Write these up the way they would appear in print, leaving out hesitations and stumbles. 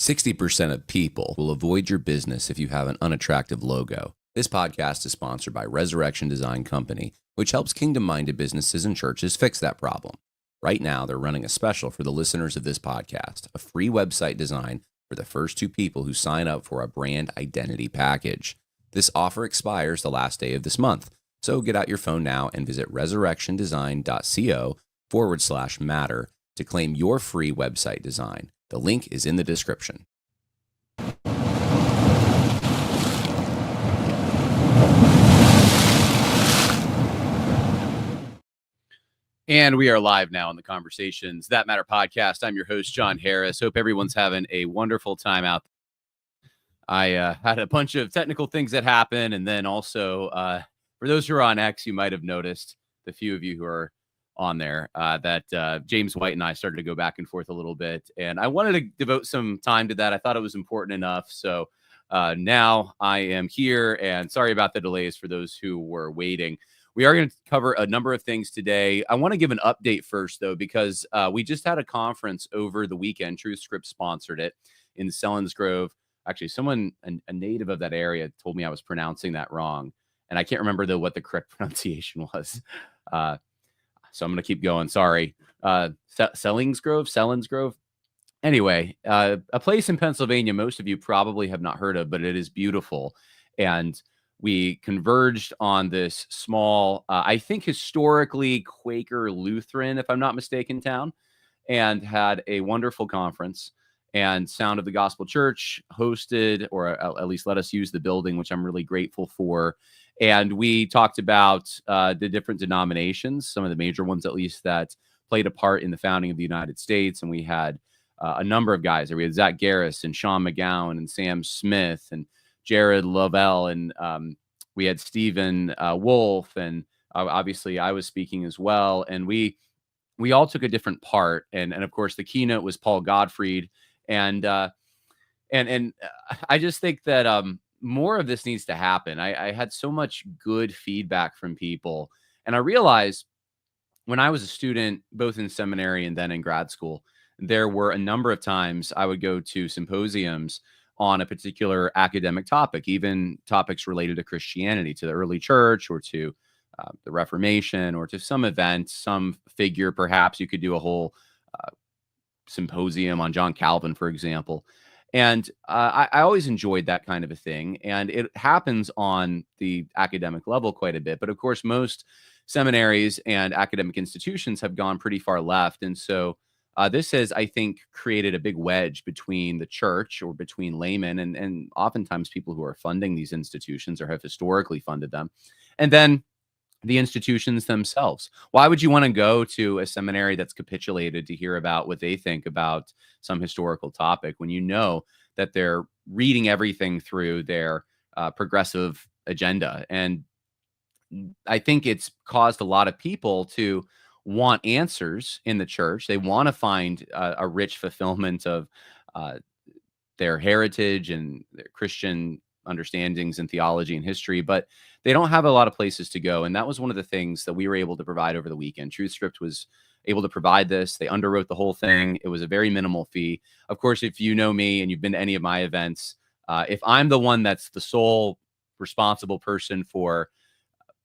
60% of people will avoid your business if you have an unattractive logo. This podcast is sponsored by Resurrection Design Company, which helps kingdom-minded businesses and churches fix that problem. Right now, they're running a special for the listeners of this podcast, a free website design for the first 2 people who sign up for a brand identity package. This offer expires the last day of this month, so get out your phone now and visit resurrectiondesign.co/matter to claim your free website design. The link is in the description. And we are live now on the Conversations That Matter podcast. I'm your host, John Harris. Hope everyone's having a wonderful time out. I had a bunch of technical things that happened. And then also, for those who are on X, you might have noticed, the few of you who are on there, that James White and I started to go back and forth a little bit. And I wanted to devote some time to that. I thought it was important enough. So now I am here, and sorry about the delays for those who were waiting. We are going to cover a number of things today. I want to give an update first, though, because we just had a conference over the weekend. Truth Script sponsored it in Selinsgrove. Actually, someone, a native of that area, told me I was pronouncing that wrong. And I can't remember, though, what the correct pronunciation was. So I'm going to keep going. Sorry. Selinsgrove. Anyway, a place in Pennsylvania most of you probably have not heard of, but it is beautiful. And we converged on this small, I think historically Quaker Lutheran, if I'm not mistaken, town, and had a wonderful conference. And Sound of the Gospel Church hosted, or at least let us use the building, which I'm really grateful for. And we talked about the different denominations, some of the major ones, at least, that played a part in the founding of the United States. And we had a number of guys there. We had Zach Garris and Sean McGowan and Sam Smith and Jared Lovell. And we had Stephen Wolf. And obviously I was speaking as well. And we all took a different part. And of course, the keynote was Paul Gottfried. And I just think that more of this needs to happen. I had so much good feedback from people. And I realized when I was a student, both in seminary and then in grad school, there were a number of times I would go to symposiums on a particular academic topic, even topics related to Christianity, to the early church, or to the Reformation, or to some event, some figure. Perhaps you could do a whole symposium on John Calvin, for example. And I always enjoyed that kind of a thing. And it happens on the academic level quite a bit. But of course, most seminaries and academic institutions have gone pretty far left. And so this has, I think, created a big wedge between the church, or between laymen, and oftentimes people who are funding these institutions or have historically funded them, and then the institutions themselves. Why would you want to go to a seminary that's capitulated to hear about what they think about some historical topic, when you know that they're reading everything through their progressive agenda? And I think it's caused a lot of people to want answers in the church. They want to find a rich fulfillment of their heritage and their Christian understandings and theology and history, but they don't have a lot of places to go. And that was one of the things that we were able to provide over the weekend. Truth Script was able to provide this. They underwrote the whole thing. It was a very minimal fee. Of course, if you know me and you've been to any of my events, if I'm the one that's the sole responsible person for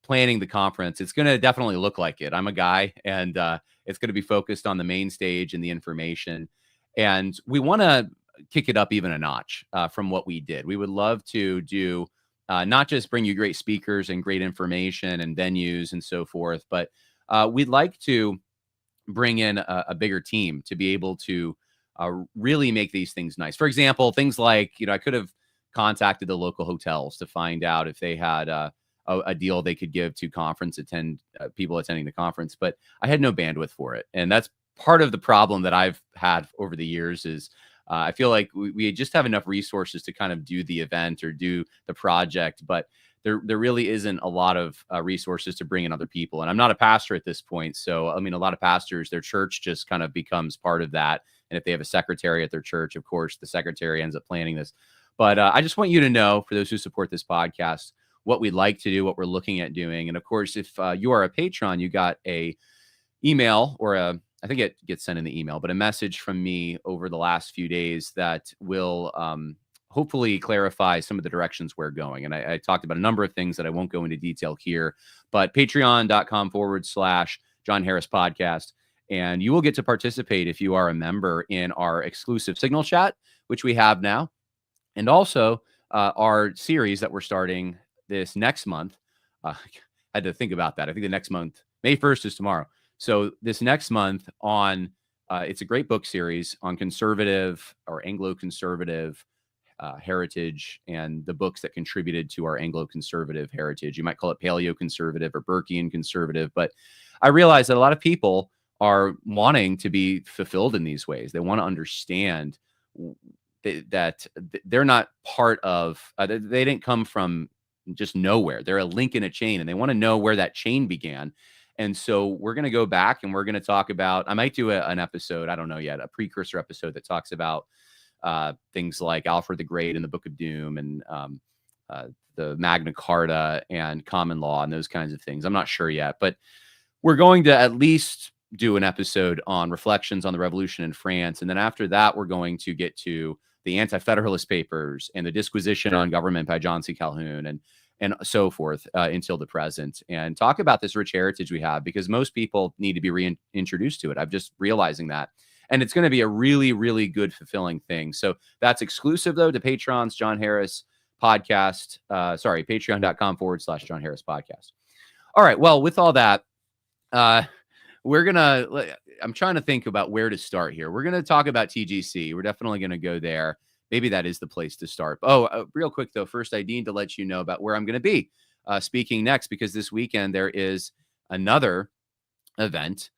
planning the conference, it's going to definitely look like it. I'm a guy, and it's going to be focused on the main stage and the information. And we want to kick it up even a notch from what we did. We would love to do not just bring you great speakers and great information and venues and so forth, but we'd like to bring in a bigger team to be able to really make these things nice. For example, things like, I could have contacted the local hotels to find out if they had a deal they could give to people attending the conference, but I had no bandwidth for it. And that's part of the problem that I've had over the years is I feel like we just have enough resources to kind of do the event or do the project, but there really isn't a lot of resources to bring in other people. And I'm not a pastor at this point. So, I mean, a lot of pastors, their church just kind of becomes part of that. And if they have a secretary at their church, of course, the secretary ends up planning this. But I just want you to know, for those who support this podcast, what we'd like to do, what we're looking at doing. And of course, if you are a patron, you got a email or a I think it gets sent in the email, but a message from me over the last few days that will hopefully clarify some of the directions we're going. And I talked about a number of things that I won't go into detail here, but patreon.com/John Harris podcast. And you will get to participate if you are a member in our exclusive Signal chat, which we have now. And also our series that we're starting this next month. I had to think about that. I think the next month, May 1st is tomorrow. So this next month on, it's a great book series on conservative or Anglo-conservative heritage and the books that contributed to our Anglo-conservative heritage. You might call it paleo-conservative or Burkean conservative, but I realize that a lot of people are wanting to be fulfilled in these ways. They want to understand that they're not part of, they didn't come from just nowhere. They're a link in a chain, and they want to know where that chain began. And so we're going to go back and we're going to talk about, I might do an episode, I don't know yet, a precursor episode that talks about things like Alfred the Great and the Book of Doom and the Magna Carta and common law and those kinds of things. I'm not sure yet, but we're going to at least do an episode on reflections on the revolution in France. And then after that, we're going to get to the Anti-Federalist Papers and the Disquisition on Government by John C. Calhoun and so forth until the present, and talk about this rich heritage we have, because most people need to be reintroduced to it. I'm just realizing that. And it's going to be a really, really good, fulfilling thing. So that's exclusive, though, to Patron's John Harris podcast. Patreon.com/John Harris podcast. All right. Well, with all that, I'm trying to think about where to start here. We're going to talk about TGC. We're definitely going to go there. Maybe that is the place to start. Real quick, though, first I need to let you know about where I'm going to be speaking next, because this weekend there is another event,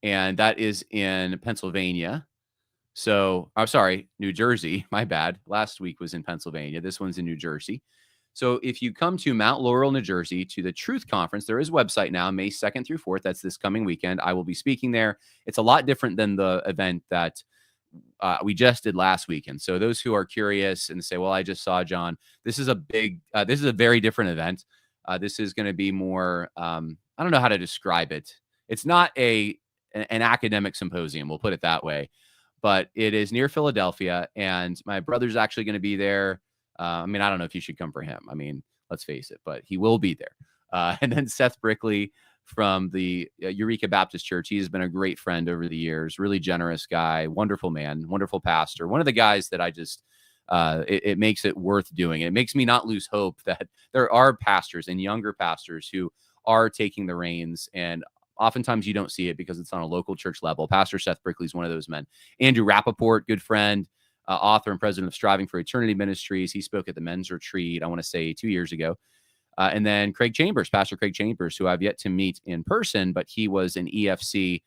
and that is in Pennsylvania. So, I'm sorry, New Jersey. My bad. Last week was in Pennsylvania. This one's in New Jersey. So if you come to Mount Laurel, New Jersey, to the Truth Conference, there is a website now, May 2nd through 4th. That's this coming weekend. I will be speaking there. It's a lot different than the event that we just did last weekend. So those who are curious and say, well, I just saw John, this is a very different event. This is going to be more, I don't know how to describe it. It's not an academic symposium, we'll put it that way, but it is near Philadelphia, and my brother's actually going to be there. I don't know if you should come for him. Let's face it, but he will be there. And then Seth Brickley from the Eureka Baptist Church. He has been a great friend over the years, really generous guy, wonderful man, wonderful pastor. One of the guys that I just, it makes it worth doing. It makes me not lose hope that there are pastors and younger pastors who are taking the reins, and oftentimes you don't see it because it's on a local church level. Pastor Seth Brickley is one of those men. Andrew Rappaport, good friend, author and president of Striving for Eternity Ministries. He spoke at the men's retreat, I want to say 2 years ago. And then Craig Chambers, Pastor Craig Chambers, who I've yet to meet in person, but he was an EFC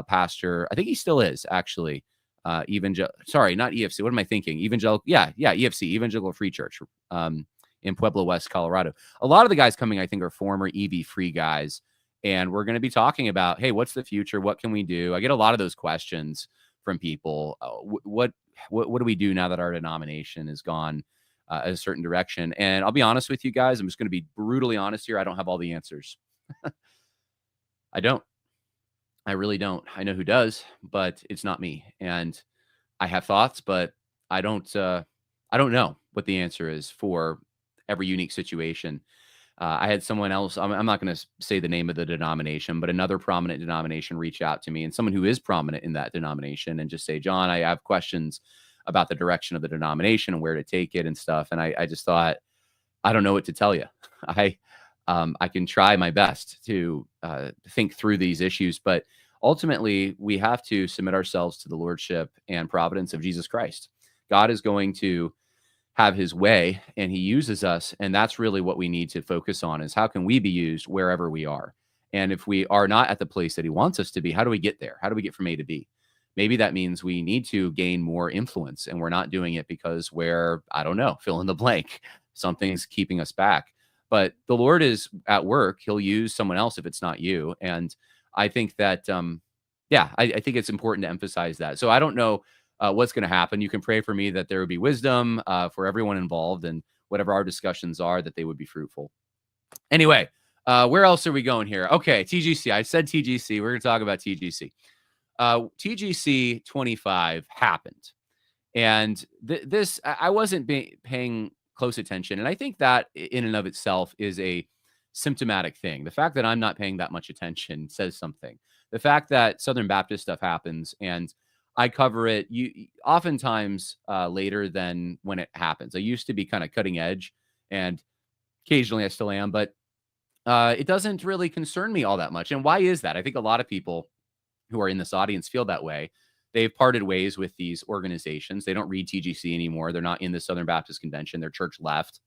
pastor. I think he still is, actually. Not EFC. What am I thinking? EFC, Evangelical Free Church in Pueblo West, Colorado. A lot of the guys coming, I think, are former EV Free guys. And we're going to be talking about, hey, what's the future? What can we do? I get a lot of those questions from people. What do we do now that our denomination has gone a certain direction? And I'll be honest with you guys. I'm just going to be brutally honest here. I don't have all the answers. I don't. I really don't. I know who does, but it's not me. And I have thoughts, but I don't know what the answer is for every unique situation. I had someone else, I'm not going to say the name of the denomination, but another prominent denomination reach out to me, and someone who is prominent in that denomination, and just say, John, I have questions about the direction of the denomination and where to take it and stuff. And I just thought, I don't know what to tell you. I can try my best to think through these issues, but ultimately we have to submit ourselves to the lordship and providence of Jesus Christ. God is going to have his way, and he uses us. And that's really what we need to focus on, is how can we be used wherever we are? And if we are not at the place that he wants us to be, how do we get there? How do we get from A to B? Maybe that means we need to gain more influence, and we're not doing it because we're, I don't know, fill in the blank. Something's keeping us back. But the Lord is at work. He'll use someone else if it's not you. And I think that, I think it's important to emphasize that. So I don't know what's going to happen. You can pray for me that there would be wisdom for everyone involved, and whatever our discussions are, that they would be fruitful. Anyway, where else are we going here? Okay, TGC. I said TGC. We're going to talk about TGC. TGC 25 happened. And I wasn't paying close attention. And I think that in and of itself is a symptomatic thing. The fact that I'm not paying that much attention says something. The fact that Southern Baptist stuff happens and I cover it oftentimes later than when it happens. I used to be kind of cutting edge, and occasionally I still am, but it doesn't really concern me all that much. And why is that? I think a lot of people who are in this audience feel that way. They've parted ways with these organizations. They don't read TGC anymore. They're not in the Southern Baptist Convention. Their church left.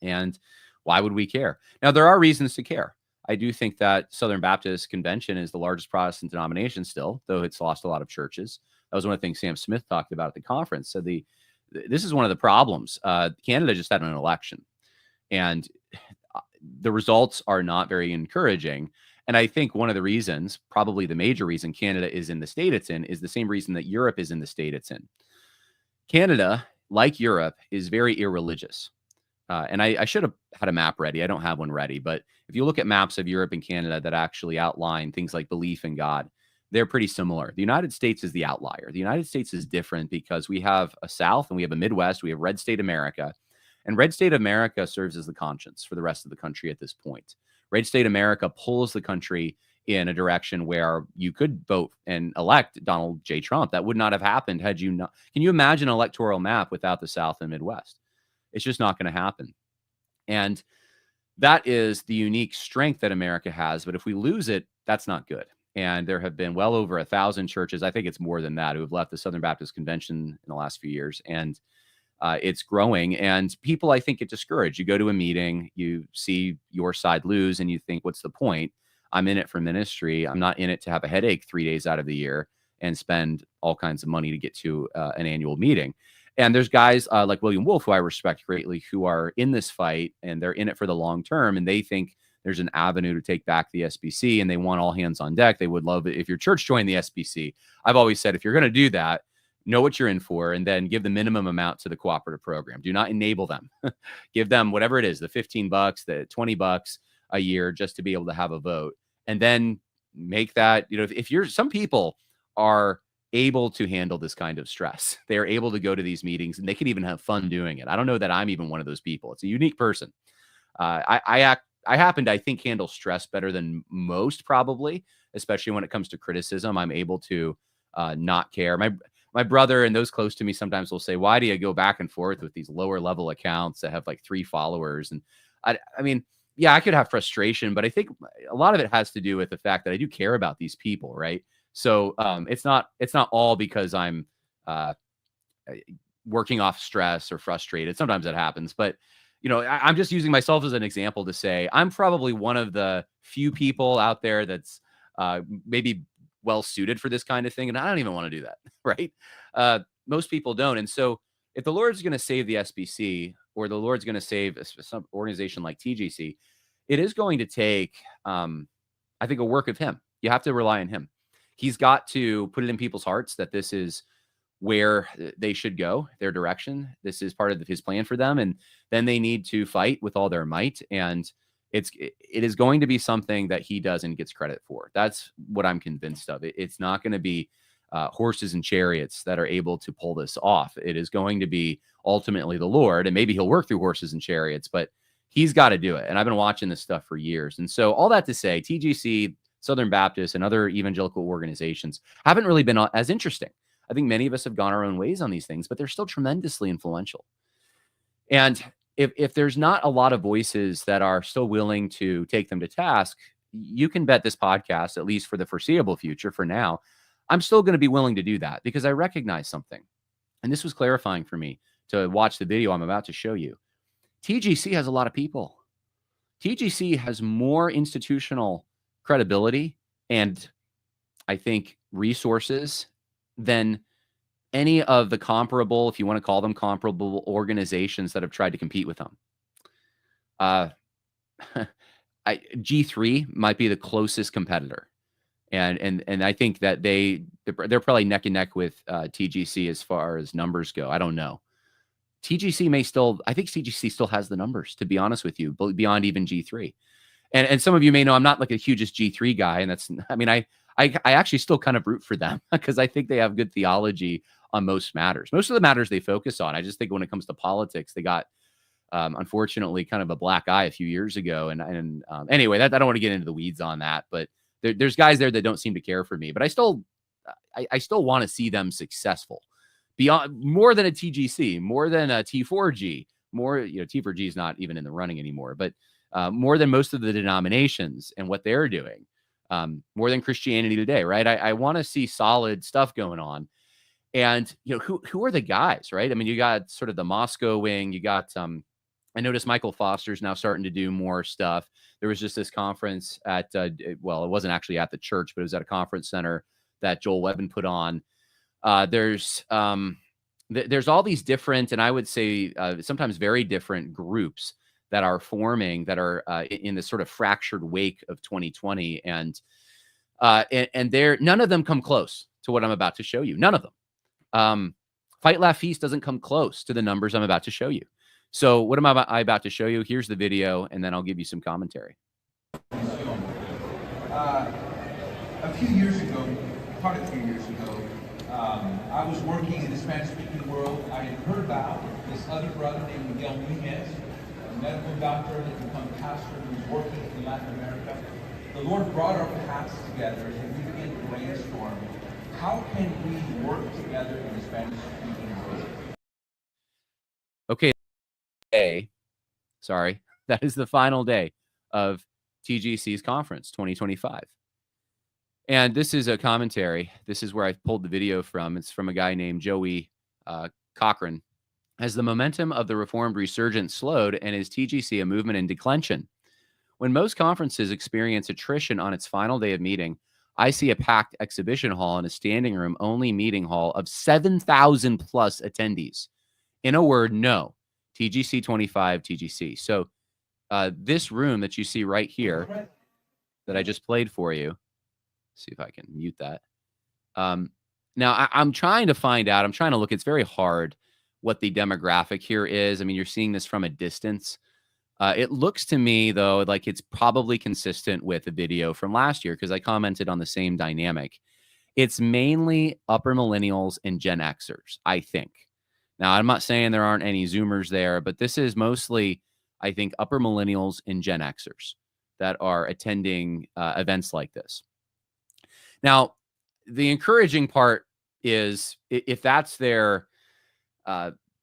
And why would we care? Now, there are reasons to care. I do think that Southern Baptist Convention is the largest Protestant denomination still, though it's lost a lot of churches. That was one of the things Sam Smith talked about at the conference. So this is one of the problems. Canada just had an election, and the results are not very encouraging. And I think one of the reasons, probably the major reason Canada is in the state it's in, is the same reason that Europe is in the state it's in. Canada, like Europe, is very irreligious. And I should have had a map ready. I don't have one ready. But if you look at maps of Europe and Canada that actually outline things like belief in God, they're pretty similar. The United States is the outlier. The United States is different because we have a South and we have a Midwest. We have red state America. And red state America serves as the conscience for the rest of the country at this point. Red state America pulls the country in a direction where you could vote and elect Donald J. Trump. That would not have happened had you not. Can you imagine an electoral map without the South and Midwest? It's just not going to happen. And that is the unique strength that America has. But if we lose it, that's not good. And there have been well over 1,000 churches, I think it's more than that, who have left the Southern Baptist Convention in the last few years. And it's growing, and people, I think, get discouraged. You go to a meeting, you see your side lose, and you think, what's the point? I'm in it for ministry. I'm not in it to have a headache 3 days out of the year and spend all kinds of money to get to an annual meeting. And there's guys like William Wolf, who I respect greatly, who are in this fight, and they're in it for the long term, and they think there's an avenue to take back the SBC, and they want all hands on deck. They would love it if your church joined the SBC. I've always said, if you're going to do that, know what you're in for, and then give the minimum amount to the cooperative program. Do not enable them. Give them whatever it is, the $15, the $20 a year, just to be able to have a vote. And then make that, if you're, some people are able to handle this kind of stress. They're able to go to these meetings and they can even have fun doing it. I don't know that I'm even one of those people. It's a unique person. I happen to, I think, handle stress better than most, probably, especially when it comes to criticism. I'm able to not care. My brother and those close to me sometimes will say, why do you go back and forth with these lower level accounts that have like 3 followers? And I mean, yeah, I could have frustration, but I think a lot of it has to do with the fact that I do care about these people, right? So it's not all because I'm working off stress or frustrated. Sometimes that happens, but I'm just using myself as an example to say I'm probably one of the few people out there that's maybe well suited for this kind of thing, and I don't even want to do that, right? Most people don't, and so if the Lord's going to save the SBC, or the Lord's going to save some organization like TGC, it is going to take, I think, a work of Him. You have to rely on Him. He's got to put it in people's hearts that this is where they should go, their direction. This is part of His plan for them, and then they need to fight with all their might. And it is going to be something that He does and gets credit for. That's what I'm convinced of. It's not going to be horses and chariots that are able to pull this off. It is going to be ultimately the Lord, and maybe He'll work through horses and chariots, but He's got to do it. And I've been watching this stuff for years. And so all that to say, TGC, Southern Baptist, and other evangelical organizations haven't really been as interesting. I think many of us have gone our own ways on these things, but they're still tremendously influential. And if there's not a lot of voices that are still willing to take them to task, you can bet this podcast, at least for the foreseeable future, for now, I'm still going to be willing to do that because I recognize something. And this was clarifying for me to watch the video I'm about to show you. TGC has a lot of people. TGC has more institutional credibility and, I think, resources than any of the comparable, if you want to call them comparable, organizations that have tried to compete with them. G3 might be the closest competitor. And I think that they're probably neck and neck with TGC as far as numbers go. I don't know. I think TGC still has the numbers, to be honest with you, beyond even G3. And some of you may know I'm not like a hugest G3 guy. And I actually still kind of root for them because I think they have good theology on most matters. Most of the matters they focus on. I just think when it comes to politics, they got unfortunately kind of a black eye a few years ago. And anyway, I don't want to get into the weeds on that, but there's guys there that don't seem to care for me. But I still want to see them successful, beyond more than a TGC, more than a T4G, more, T4G is not even in the running anymore, but more than most of the denominations and what they're doing, more than Christianity Today, right? I want to see solid stuff going on. And, who are the guys, right? I mean, you got sort of the Moscow wing. You got, I noticed Michael Foster's now starting to do more stuff. There was just this conference at, well, it wasn't actually at the church, but it was at a conference center that Joel Webbin put on. There's all these different, and I would say sometimes very different groups that are forming, that are in this sort of fractured wake of 2020. And none of them come close to what I'm about to show you. None of them. Fight, Laugh, Feast doesn't come close to the numbers I'm about to show you. So what am I about to show you? Here's the video, and then I'll give you some commentary. A few years ago, part of 3 years ago, I was working in the Spanish-speaking world. I had heard about this other brother named Miguel Nunez, a medical doctor that became a pastor who was working in Latin America. The Lord brought our paths together, and we began to brainstorm, how can we work together in the Spanish-speaking world? Okay. Sorry, that is the final day of TGC's conference 2025. And this is a commentary. This is where I pulled the video from. It's from a guy named Joey Cochran. As the momentum of the Reformed resurgence slowed, and is TGC a movement in declension? When most conferences experience attrition on its final day of meeting, I see a packed exhibition hall and a standing room only meeting hall of 7,000 plus attendees. In a word, no. TGC 25 TGC. So this room that you see right here that I just played for you, see if I can mute that. Now I'm trying to find out, I'm trying to look, it's very hard what the demographic here is. I mean, you're seeing this from a distance. It looks to me, though, like it's probably consistent with a video from last year because I commented on the same dynamic. It's mainly upper millennials and Gen Xers, I think. Now, I'm not saying there aren't any Zoomers there, but this is mostly, I think, upper millennials and Gen Xers that are attending events like this. Now, the encouraging part is if that's the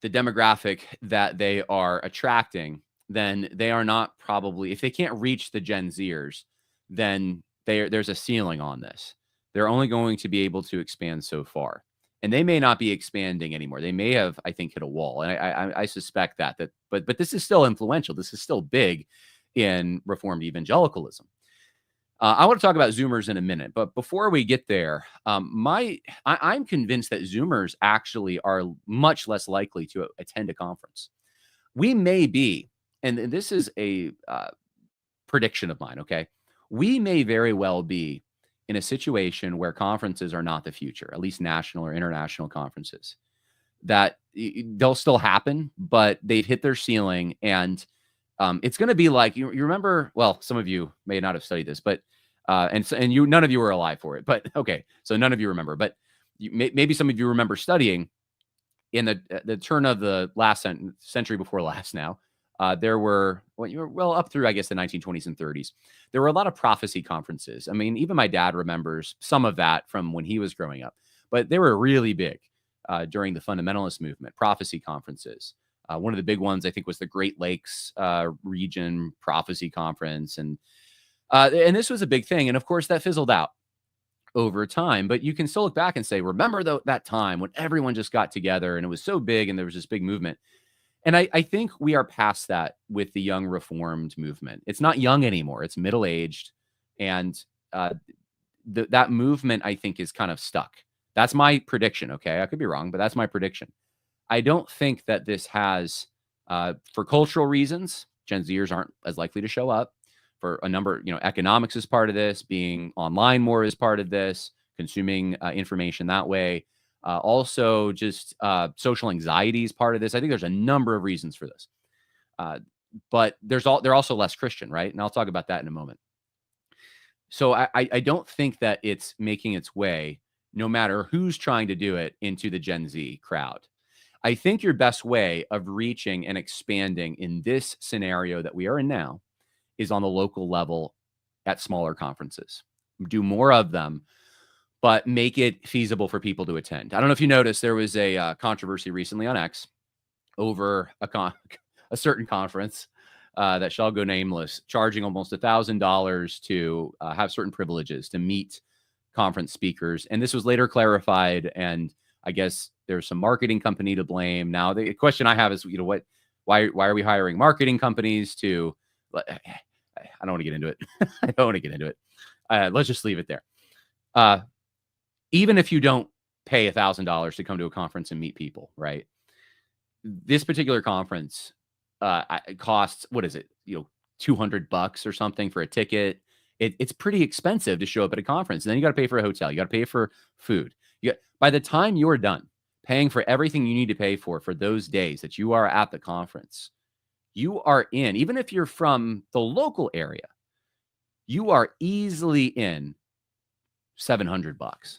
demographic that they are attracting, then they are not probably, if they can't reach the Gen Zers, then there's a ceiling on this. They're only going to be able to expand so far. And they may not be expanding anymore. They may have, I think, hit a wall. And I suspect but this is still influential. This is still big in Reformed evangelicalism. I want to talk about Zoomers in a minute, but before we get there, I'm convinced that Zoomers actually are much less likely to attend a conference. We may be, and this is a prediction of mine, okay? We may very well be in a situation where conferences are not the future, at least national or international conferences, that they'll still happen, but they've hit their ceiling. And it's going to be like, you remember, well, some of you may not have studied this, but, none of you were alive for it, but okay. So none of you remember, but maybe some of you remember studying in the turn of the last century before last now. There were, up through, I guess, the 1920s and 30s, there were a lot of prophecy conferences. I mean, even my dad remembers some of that from when he was growing up, but they were really big during the fundamentalist movement, prophecy conferences. One of the big ones, I think, was the Great Lakes region prophecy conference. And this was a big thing. And of course, that fizzled out over time, but you can still look back and say, remember that time when everyone just got together and it was so big and there was this big movement. And I think we are past that with the young Reformed movement. It's not young anymore. It's middle-aged. And that movement, I think, is kind of stuck. That's my prediction, okay? I could be wrong, but that's my prediction. I don't think that this has, for cultural reasons, Gen Zers aren't as likely to show up. For a number, economics is part of this. Being online more is part of this. Consuming information that way. Also, just social anxiety is part of this. I think there's a number of reasons for this. But they're also less Christian, right? And I'll talk about that in a moment. So I don't think that it's making its way, no matter who's trying to do it, into the Gen Z crowd. I think your best way of reaching and expanding in this scenario that we are in now is on the local level at smaller conferences. Do more of them, but make it feasible for people to attend. I don't know if you noticed, there was a controversy recently on X over a certain conference that shall go nameless, charging almost $1,000 to have certain privileges to meet conference speakers. And this was later clarified, and I guess there's some marketing company to blame. Now, the question I have is, why are we hiring marketing companies to? I don't want to get into it. I don't want to get into it. Let's just leave it there. Even if you don't pay $1,000 to come to a conference and meet people, right? This particular conference it costs, what is it? $200 or something for a ticket. It's pretty expensive to show up at a conference. And then you got to pay for a hotel. You got to pay for food. By the time you're done paying for everything you need to pay for those days that you are at the conference, you are in, even if you're from the local area, you are easily in $700.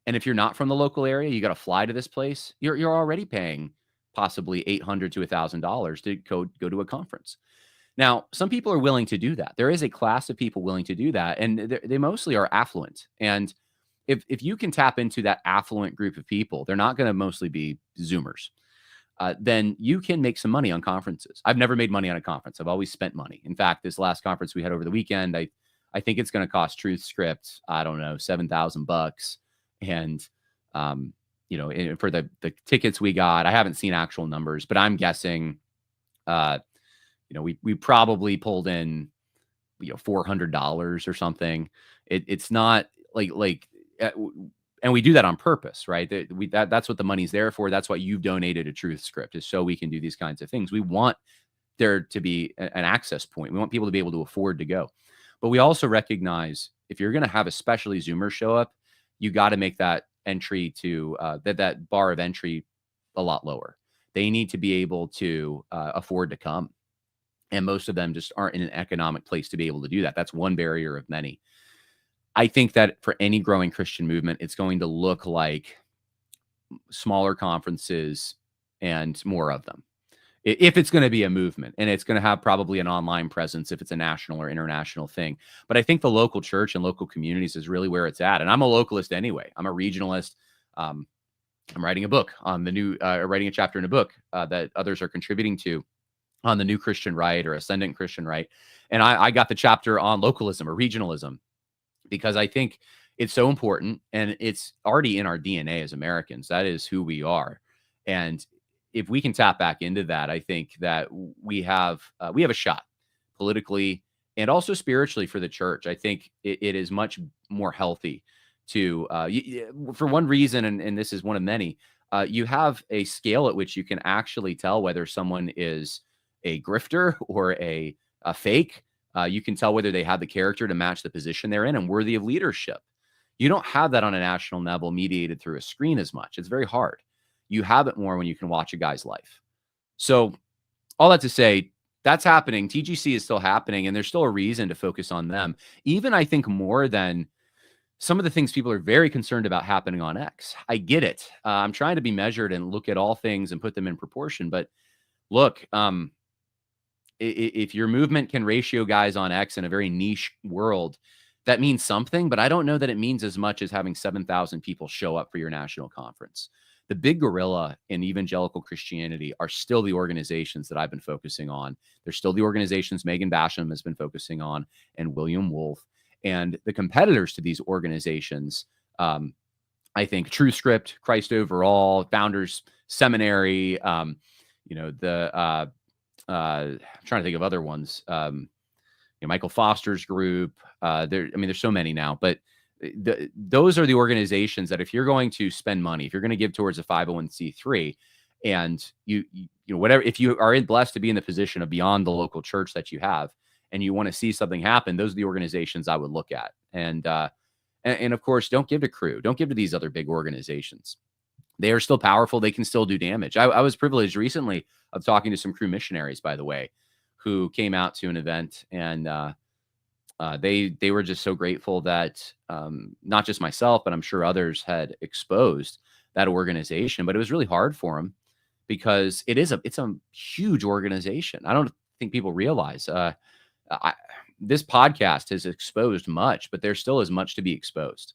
And if you're not from the local area, you got to fly to this place. You're already paying possibly $800 to $1,000 to go to a conference. Now, some people are willing to do that. There is a class of people willing to do that, and they mostly are affluent. And if you can tap into that affluent group of people, they're not going to mostly be Zoomers. Then you can make some money on conferences. I've never made money on a conference. I've always spent money. In fact, this last conference we had over the weekend, I think it's going to cost TruthScript, I don't know, $7,000. And for the tickets we got, I haven't seen actual numbers, but I'm guessing, we probably pulled in, $400 or something. It's not and we do that on purpose, right? That's what the money's there for. That's what you've donated to TruthScript, is so we can do these kinds of things. We want there to be an access point. We want people to be able to afford to go. But we also recognize, if you're going to have especially Zoomers show up, you got to make that entry to that bar of entry a lot lower. They need to be able to afford to come. And most of them just aren't in an economic place to be able to do that. That's one barrier of many. I think that for any growing Christian movement, it's going to look like smaller conferences and more of them. If it's going to be a movement, and it's going to have probably an online presence if it's a national or international thing. But I think the local church and local communities is really where it's at. And I'm a localist anyway. I'm a regionalist. I'm writing a book on the new, writing a chapter in a book that others are contributing to on the new Christian right, or ascendant Christian right. And I got the chapter on localism or regionalism, because I think it's so important, and it's already in our DNA as Americans. That is who we are. And if we can tap back into that, I think that we have a shot politically and also spiritually for the church. I think it is much more healthy to, for one reason, and this is one of many, you have a scale at which you can actually tell whether someone is a grifter or a fake. You can tell whether they have the character to match the position they're in and worthy of leadership. You don't have that on a national level mediated through a screen as much. It's very hard. You have it more when you can watch a guy's life. So all that to say, that's happening. TGC is still happening, and there's still a reason to focus on them. Even, I think, more than some of the things people are very concerned about happening on X. I get it. I'm trying to be measured and look at all things and put them in proportion. But look, if your movement can ratio guys on X in a very niche world, that means something. But I don't know that it means as much as having 7,000 people show up for your national conference. The big gorilla in evangelical Christianity are still the organizations that I've been focusing on. They're still the organizations Megan Basham has been focusing on, and William Wolf. And the competitors to these organizations, I think TruthScript, Christ Overall, Founders Seminary, I'm trying to think of other ones. Michael Foster's group. There's so many now, but those are the organizations that if you're going to spend money, if you're going to give towards a 501c3, and whatever, if you are blessed to be in the position of beyond the local church that you have, and you want to see something happen, those are the organizations I would look at. And of course, don't give to Crew. Don't give to these other big organizations. They are still powerful. They can still do damage. I was privileged recently of talking to some Crew missionaries, by the way, who came out to an event, and They were just so grateful that not just myself, but I'm sure others had exposed that organization. But it was really hard for them because it's a huge organization. I don't think people realize this podcast has exposed much, but there still is much to be exposed.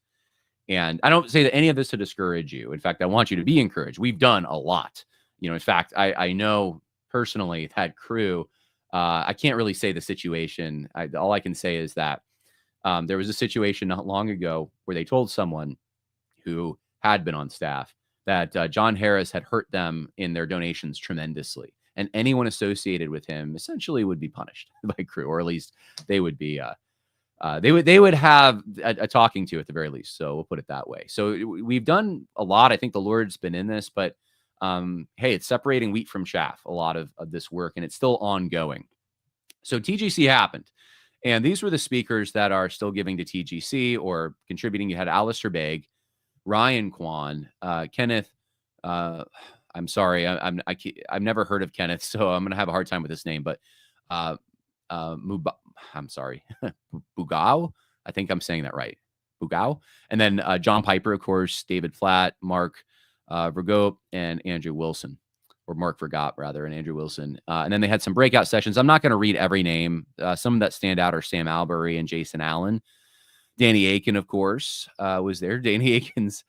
And I don't say that any of this to discourage you. In fact, I want you to be encouraged. We've done a lot. In fact, I know personally that crew. I can't really say the situation. All I can say is that there was a situation not long ago where they told someone who had been on staff that John Harris had hurt them in their donations tremendously. And anyone associated with him essentially would be punished by crew, or at least they would be they would have a talking to at the very least. So we'll put it that way. So we've done a lot. I think the Lord's been in this, but hey, it's separating wheat from chaff, a lot of this work, and it's still ongoing. So TGC happened. And these were the speakers that are still giving to TGC or contributing. You had Alistair Begg, Ryan Kwan, Kenneth. I'm sorry, I've never heard of Kenneth, so I'm gonna have a hard time with this name. But I'm sorry, Bugao. I think I'm saying that right, Bugao. And then John Piper, of course, David Flatt, Mark Vergote, and Andrew Wilson. Or Mark Vergote, rather, and Andrew Wilson. And then they had some breakout sessions. I'm not going to read every name. Some that stand out are Sam Albury and Jason Allen. Danny Aiken, of course, was there. Danny Aiken's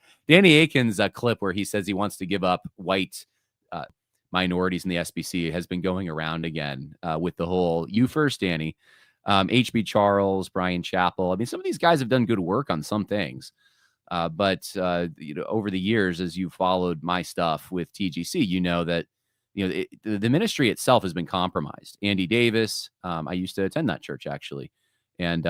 clip where he says he wants to give up white minorities in the SBC has been going around again with the whole "you first, Danny." H.B. Charles, Brian Chappell. I mean, some of these guys have done good work on some things. But over the years, as you followed my stuff with TGC, you know that the ministry itself has been compromised. Andy Davis, I used to attend that church actually, and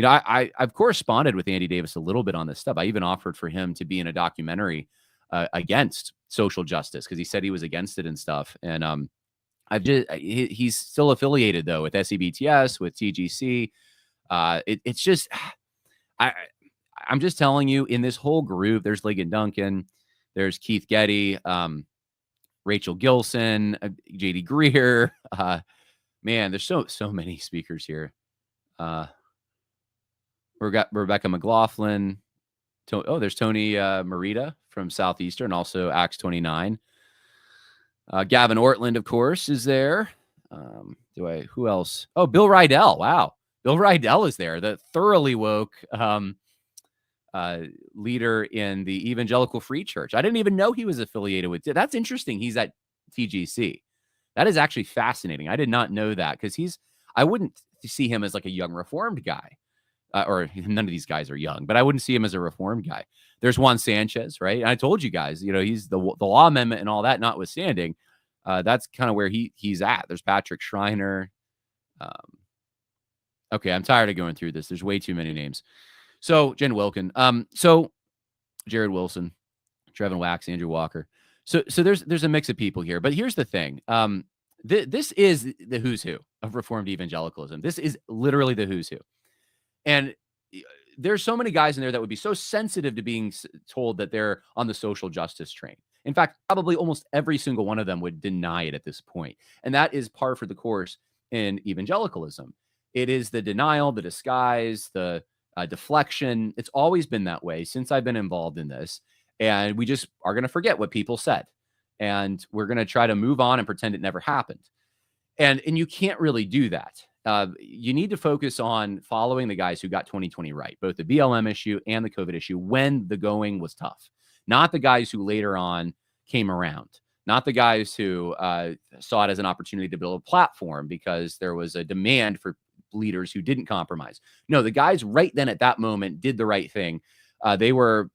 I've corresponded with Andy Davis a little bit on this stuff. I even offered for him to be in a documentary against social justice because he said he was against it and stuff. And he's still affiliated though with SEBTS, with TGC. It's just I'm just telling you, in this whole group, there's Ligon Duncan, there's Keith Getty, Rachel Gilson, JD Greer. Man, there's so many speakers here. We've got Rebecca McLaughlin. There's Tony Marita from Southeastern, also Acts 29. Gavin Ortland, of course, is there. Who else? Oh, Bill Rydell. Wow. Bill Rydell is there, the thoroughly woke leader in the Evangelical Free Church. I didn't even know he was affiliated with. That's interesting. He's at TGC. That is actually fascinating. I did not know that because I wouldn't see him as like a young Reformed guy, or none of these guys are young, but I wouldn't see him as a Reformed guy. There's Juan Sanchez, right? And I told you guys, he's the law amendment and all that notwithstanding. That's kind of where he's at. There's Patrick Schreiner. Okay, I'm tired of going through this. There's way too many names. So Jen Wilkin, so Jared Wilson, Trevin Wax, Andrew Walker. So there's a mix of people here, but here's the thing. This is the who's who of Reformed evangelicalism. This is literally the who's who. And there's so many guys in there that would be so sensitive to being told that they're on the social justice train. In fact, probably almost every single one of them would deny it at this point. And that is par for the course in evangelicalism. It is the denial, the disguise, the deflection. It's always been that way since I've been involved in this. And we just are going to forget what people said. And we're going to try to move on and pretend it never happened. And you can't really do that. You need to focus on following the guys who got 2020 right, both the BLM issue and the COVID issue when the going was tough. Not the guys who later on came around. Not the guys who saw it as an opportunity to build a platform because there was a demand for leaders who didn't compromise. No, the guys right then at that moment did the right thing. They were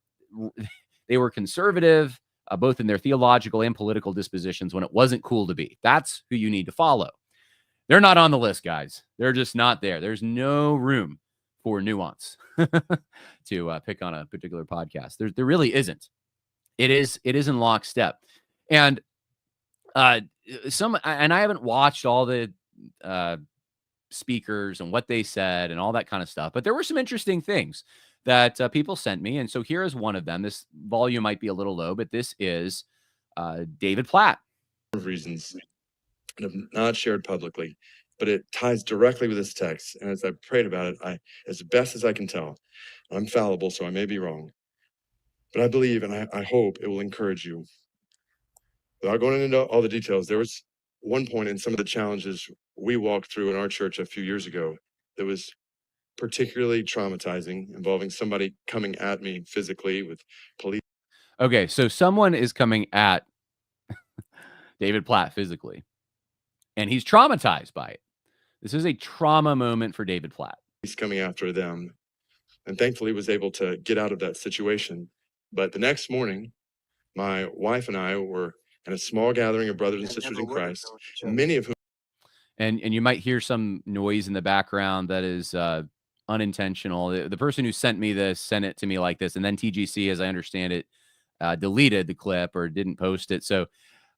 conservative, both in their theological and political dispositions when it wasn't cool to be. That's who you need to follow. They're not on the list, guys. They're just not there. There's no room for nuance to pick on a particular podcast. There really isn't. It is in lockstep. And I haven't watched all the speakers and what they said and all that kind of stuff, but there were some interesting things that people sent me. And so here is one of them. This volume might be a little low, but this is David Platt. Reasons that have not shared publicly. but it ties directly with this text. And as I prayed about it, as best as I can tell, I'm fallible, so I may be wrong, but I believe and I hope it will encourage you. Without going into all the details, there was one point in some of the challenges we walked through in our church a few years ago that was particularly traumatizing, involving somebody coming at me physically with police. Okay, so someone is coming at David Platt physically, and he's traumatized by it. This is a trauma moment for David Platt. He's coming after them, and thankfully was able to get out of that situation. But the next morning, my wife and I were in a small gathering of brothers and sisters in Christ, many of whom. And you might hear some noise in the background that is unintentional. The person who sent me this sent it to me like this, and then TGC, as I understand it, deleted the clip or didn't post it. So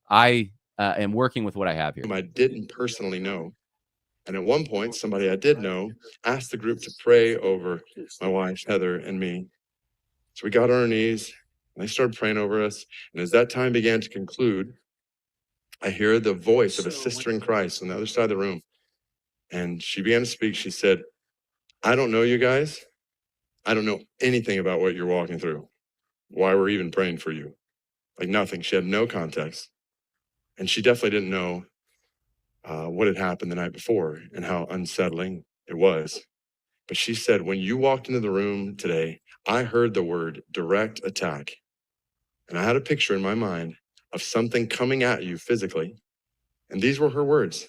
I am working with what I have here. Whom I didn't personally know. And at one point, somebody I did know asked the group to pray over my wife, Heather, and me. So we got on our knees, and they started praying over us. And as that time began to conclude, I hear the voice of a sister in Christ on the other side of the room. And she began to speak. She said, I don't know you guys. I don't know anything about what you're walking through, why we're even praying for you. Like nothing. She had no context. And she definitely didn't know what had happened the night before and how unsettling it was. But she said, when you walked into the room today, I heard the word direct attack. And I had a picture in my mind of something coming at you physically. And these were her words.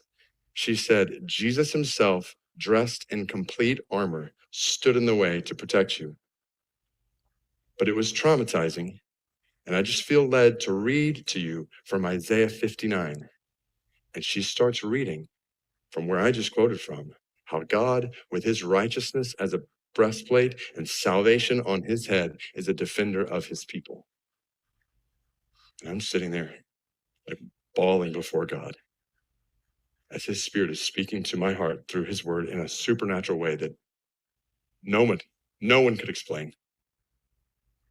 She said, Jesus himself, dressed in complete armor, stood in the way to protect you. But it was traumatizing. And I just feel led to read to you from Isaiah 59. And she starts reading from where I just quoted from, how God, with his righteousness as a breastplate and salvation on his head, is a defender of his people. And I'm sitting there, like bawling before God, as his spirit is speaking to my heart through his word in a supernatural way that no one could explain.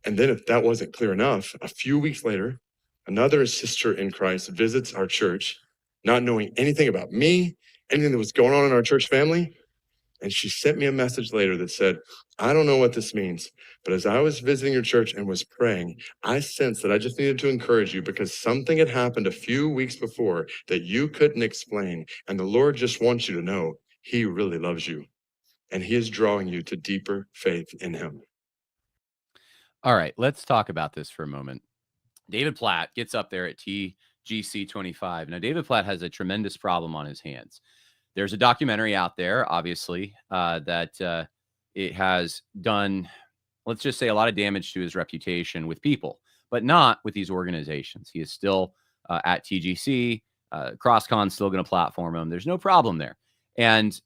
And then if that wasn't clear enough, a few weeks later, another sister in Christ visits our church, not knowing anything about me, anything that was going on in our church family. And she sent me a message later that said, I don't know what this means, but as I was visiting your church and was praying, I sensed that I just needed to encourage you because something had happened a few weeks before that you couldn't explain. And the Lord just wants you to know he really loves you and he is drawing you to deeper faith in him. All right, let's talk about this for a moment. David Platt gets up there at TGC 25. Now, David Platt has a tremendous problem on his hands. There's a documentary out there, obviously, that it has done, let's just say, a lot of damage to his reputation with people, but not with these organizations. He is still at TGC. CrossCon's still going to platform him. There's no problem there. And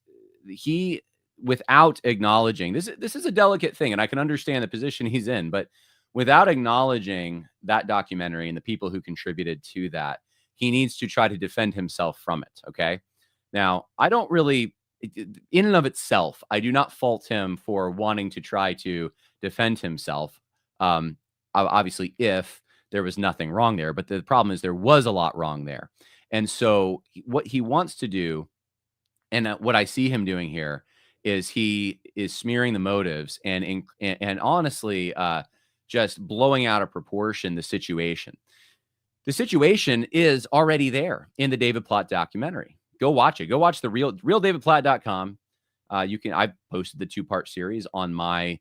he, without acknowledging, this is a delicate thing, and I can understand the position he's in, but without acknowledging that documentary and the people who contributed to that, he needs to try to defend himself from it, okay? Now, I don't really, in and of itself, I do not fault him for wanting to try to defend himself. Obviously, if there was nothing wrong there, but the problem is there was a lot wrong there. And so what he wants to do, and what I see him doing here, is he is smearing the motives and honestly, just blowing out of proportion the situation. The situation is already there in the David Platt documentary. Go watch it. Go watch the realdavidplatt.com. I've posted the 2-part series on my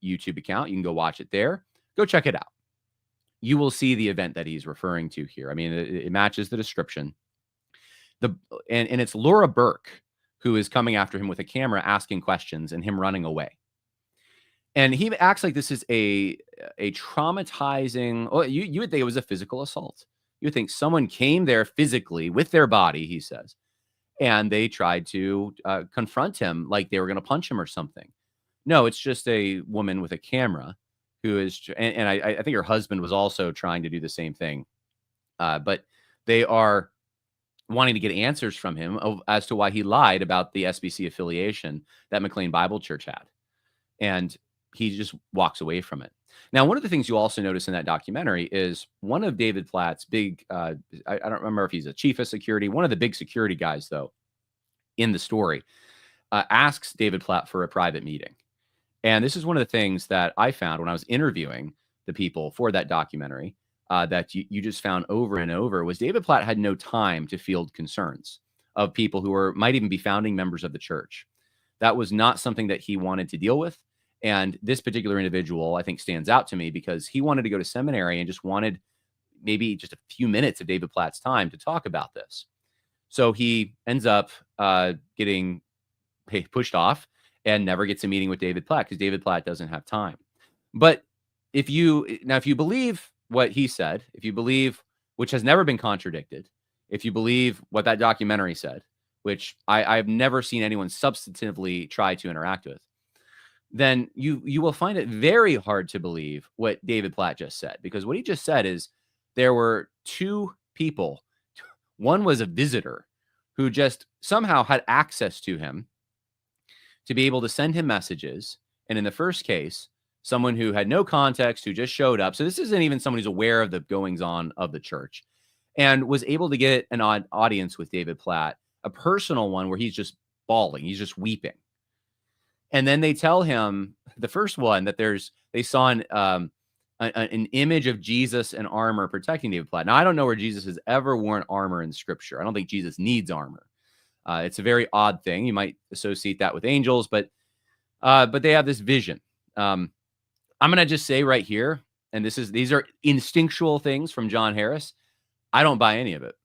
YouTube account. You can go watch it there. Go check it out. You will see the event that he's referring to here. I mean, it matches the description. And it's Laura Burke who is coming after him with a camera, asking questions, and him running away. And he acts like this is a traumatizing. Oh, you would think it was a physical assault. You would think someone came there physically with their body, he says, and they tried to confront him like they were going to punch him or something. No, it's just a woman with a camera who is, and I think her husband was also trying to do the same thing. But they are wanting to get answers from him as to why he lied about the SBC affiliation that McLean Bible Church had. And he just walks away from it. Now, one of the things you also notice in that documentary is one of David Platt's big, I don't remember if he's a chief of security, one of the big security guys, though, in the story, asks David Platt for a private meeting. And this is one of the things that I found when I was interviewing the people for that documentary, that you just found over and over, was David Platt had no time to field concerns of people who might even be founding members of the church. That was not something that he wanted to deal with. And this particular individual, I think, stands out to me because he wanted to go to seminary and just wanted maybe just a few minutes of David Platt's time to talk about this. So he ends up getting pushed off and never gets a meeting with David Platt because David Platt doesn't have time. But if you believe what he said, if you believe, which has never been contradicted, if you believe what that documentary said, which I've never seen anyone substantively try to interact with, then you will find it very hard to believe what David Platt just said, because what he just said is there were two people. One was a visitor who just somehow had access to him to be able to send him messages. And in the first case, someone who had no context, who just showed up. So this isn't even someone who's aware of the goings on of the church, and was able to get an audience with David Platt, a personal one where he's just bawling. He's just weeping. And then they tell him, the first one, that they saw an image of Jesus in armor protecting David Platt. Now, I don't know where Jesus has ever worn armor in Scripture. I don't think Jesus needs armor. It's a very odd thing. You might associate that with angels, but they have this vision. I'm going to just say right here, and these are instinctual things from John Harris. I don't buy any of it.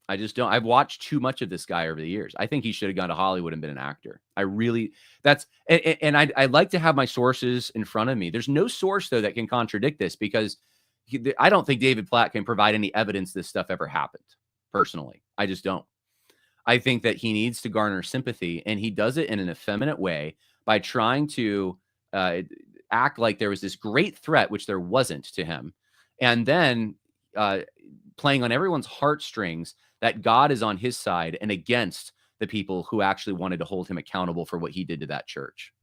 I just don't. I've watched too much of this guy over the years. I think he should have gone to Hollywood and been an actor. I'd like to have my sources in front of me. There's no source, though, that can contradict this, because I don't think David Platt can provide any evidence this stuff ever happened. Personally, I just don't. I think that he needs to garner sympathy, and he does it in an effeminate way by trying to act like there was this great threat, which there wasn't to him, and then playing on everyone's heartstrings that God is on his side and against the people who actually wanted to hold him accountable for what he did to that church.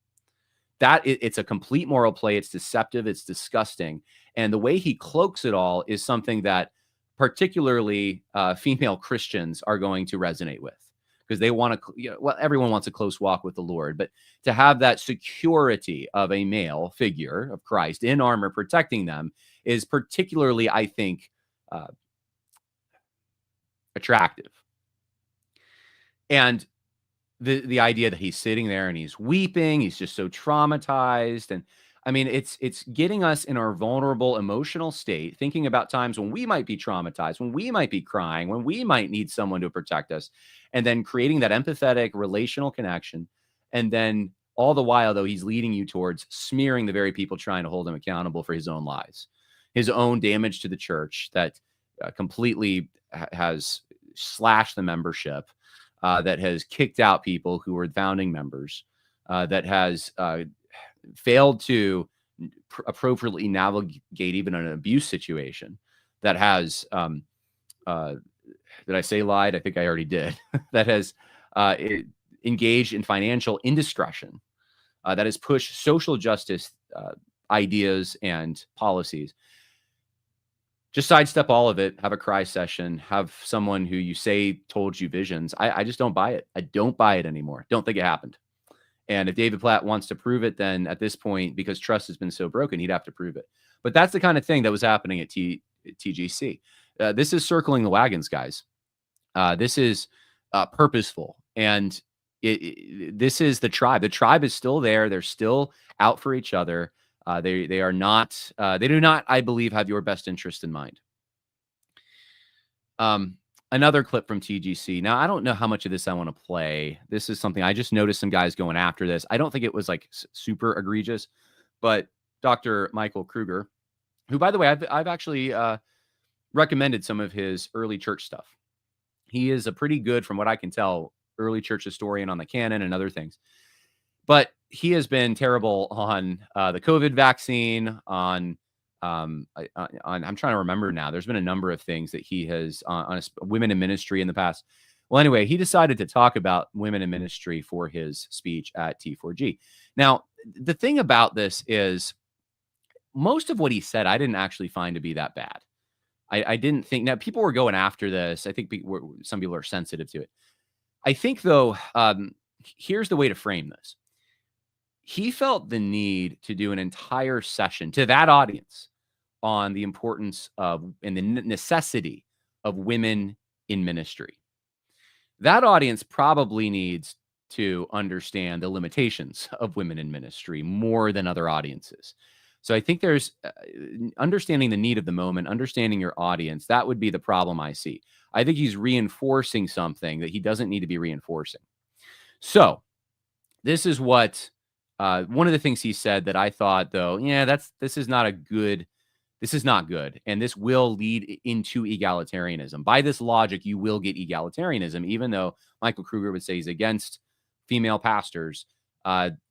It's a complete moral play. It's deceptive. It's disgusting. And the way he cloaks it all is something that particularly female Christians are going to resonate with, because they want to, everyone wants a close walk with the Lord, but to have that security of a male figure of Christ in armor protecting them is particularly, I think, attractive. And the idea that he's sitting there and he's weeping, he's just so traumatized. And I mean, it's getting us in our vulnerable emotional state, thinking about times when we might be traumatized, when we might be crying, when we might need someone to protect us, and then creating that empathetic relational connection. And then all the while, though, he's leading you towards smearing the very people trying to hold him accountable for his own lies, his own damage to the church that completely has slashed the membership, that has kicked out people who were founding members, that has failed to appropriately navigate even an abuse situation, that has, did I say lied? I think I already did. That has engaged in financial indiscretion, that has pushed social justice ideas and policies. Just sidestep all of it, have a cry session, have someone who you say told you visions. I just don't buy it. I don't buy it anymore. Don't think it happened. And if David Platt wants to prove it, then at this point, because trust has been so broken, he'd have to prove it. But that's the kind of thing that was happening at TGC. This is circling the wagons, guys. This is purposeful. And this is the tribe. The tribe is still there. They're still out for each other. They are not, they do not, I believe, have your best interest in mind. Another clip from TGC. Now, I don't know how much of this I want to play. This is something I just noticed some guys going after this. I don't think it was like super egregious, but Dr. Michael Kruger, who, by the way, I've actually recommended some of his early church stuff. He is a pretty good, from what I can tell, early church historian on the canon and other things. But he has been terrible on the COVID vaccine, on I'm trying to remember now. There's been a number of things that he has on women in ministry in the past. Well, anyway, he decided to talk about women in ministry for his speech at T4G. Now, the thing about this is most of what he said, I didn't actually find to be that bad. I didn't think, now people were going after this. I think some people are sensitive to it. I think, though, here's the way to frame this. He felt the need to do an entire session to that audience on the importance of and the necessity of women in ministry. That audience probably needs to understand the limitations of women in ministry more than other audiences. So I think there's understanding the need of the moment, understanding your audience. That would be the problem I see. I think he's reinforcing something that he doesn't need to be reinforcing. So this is what one of the things he said that I thought, though, this is not good. And this will lead into egalitarianism. By this logic, you will get egalitarianism, even though Michael Kruger would say he's against female pastors.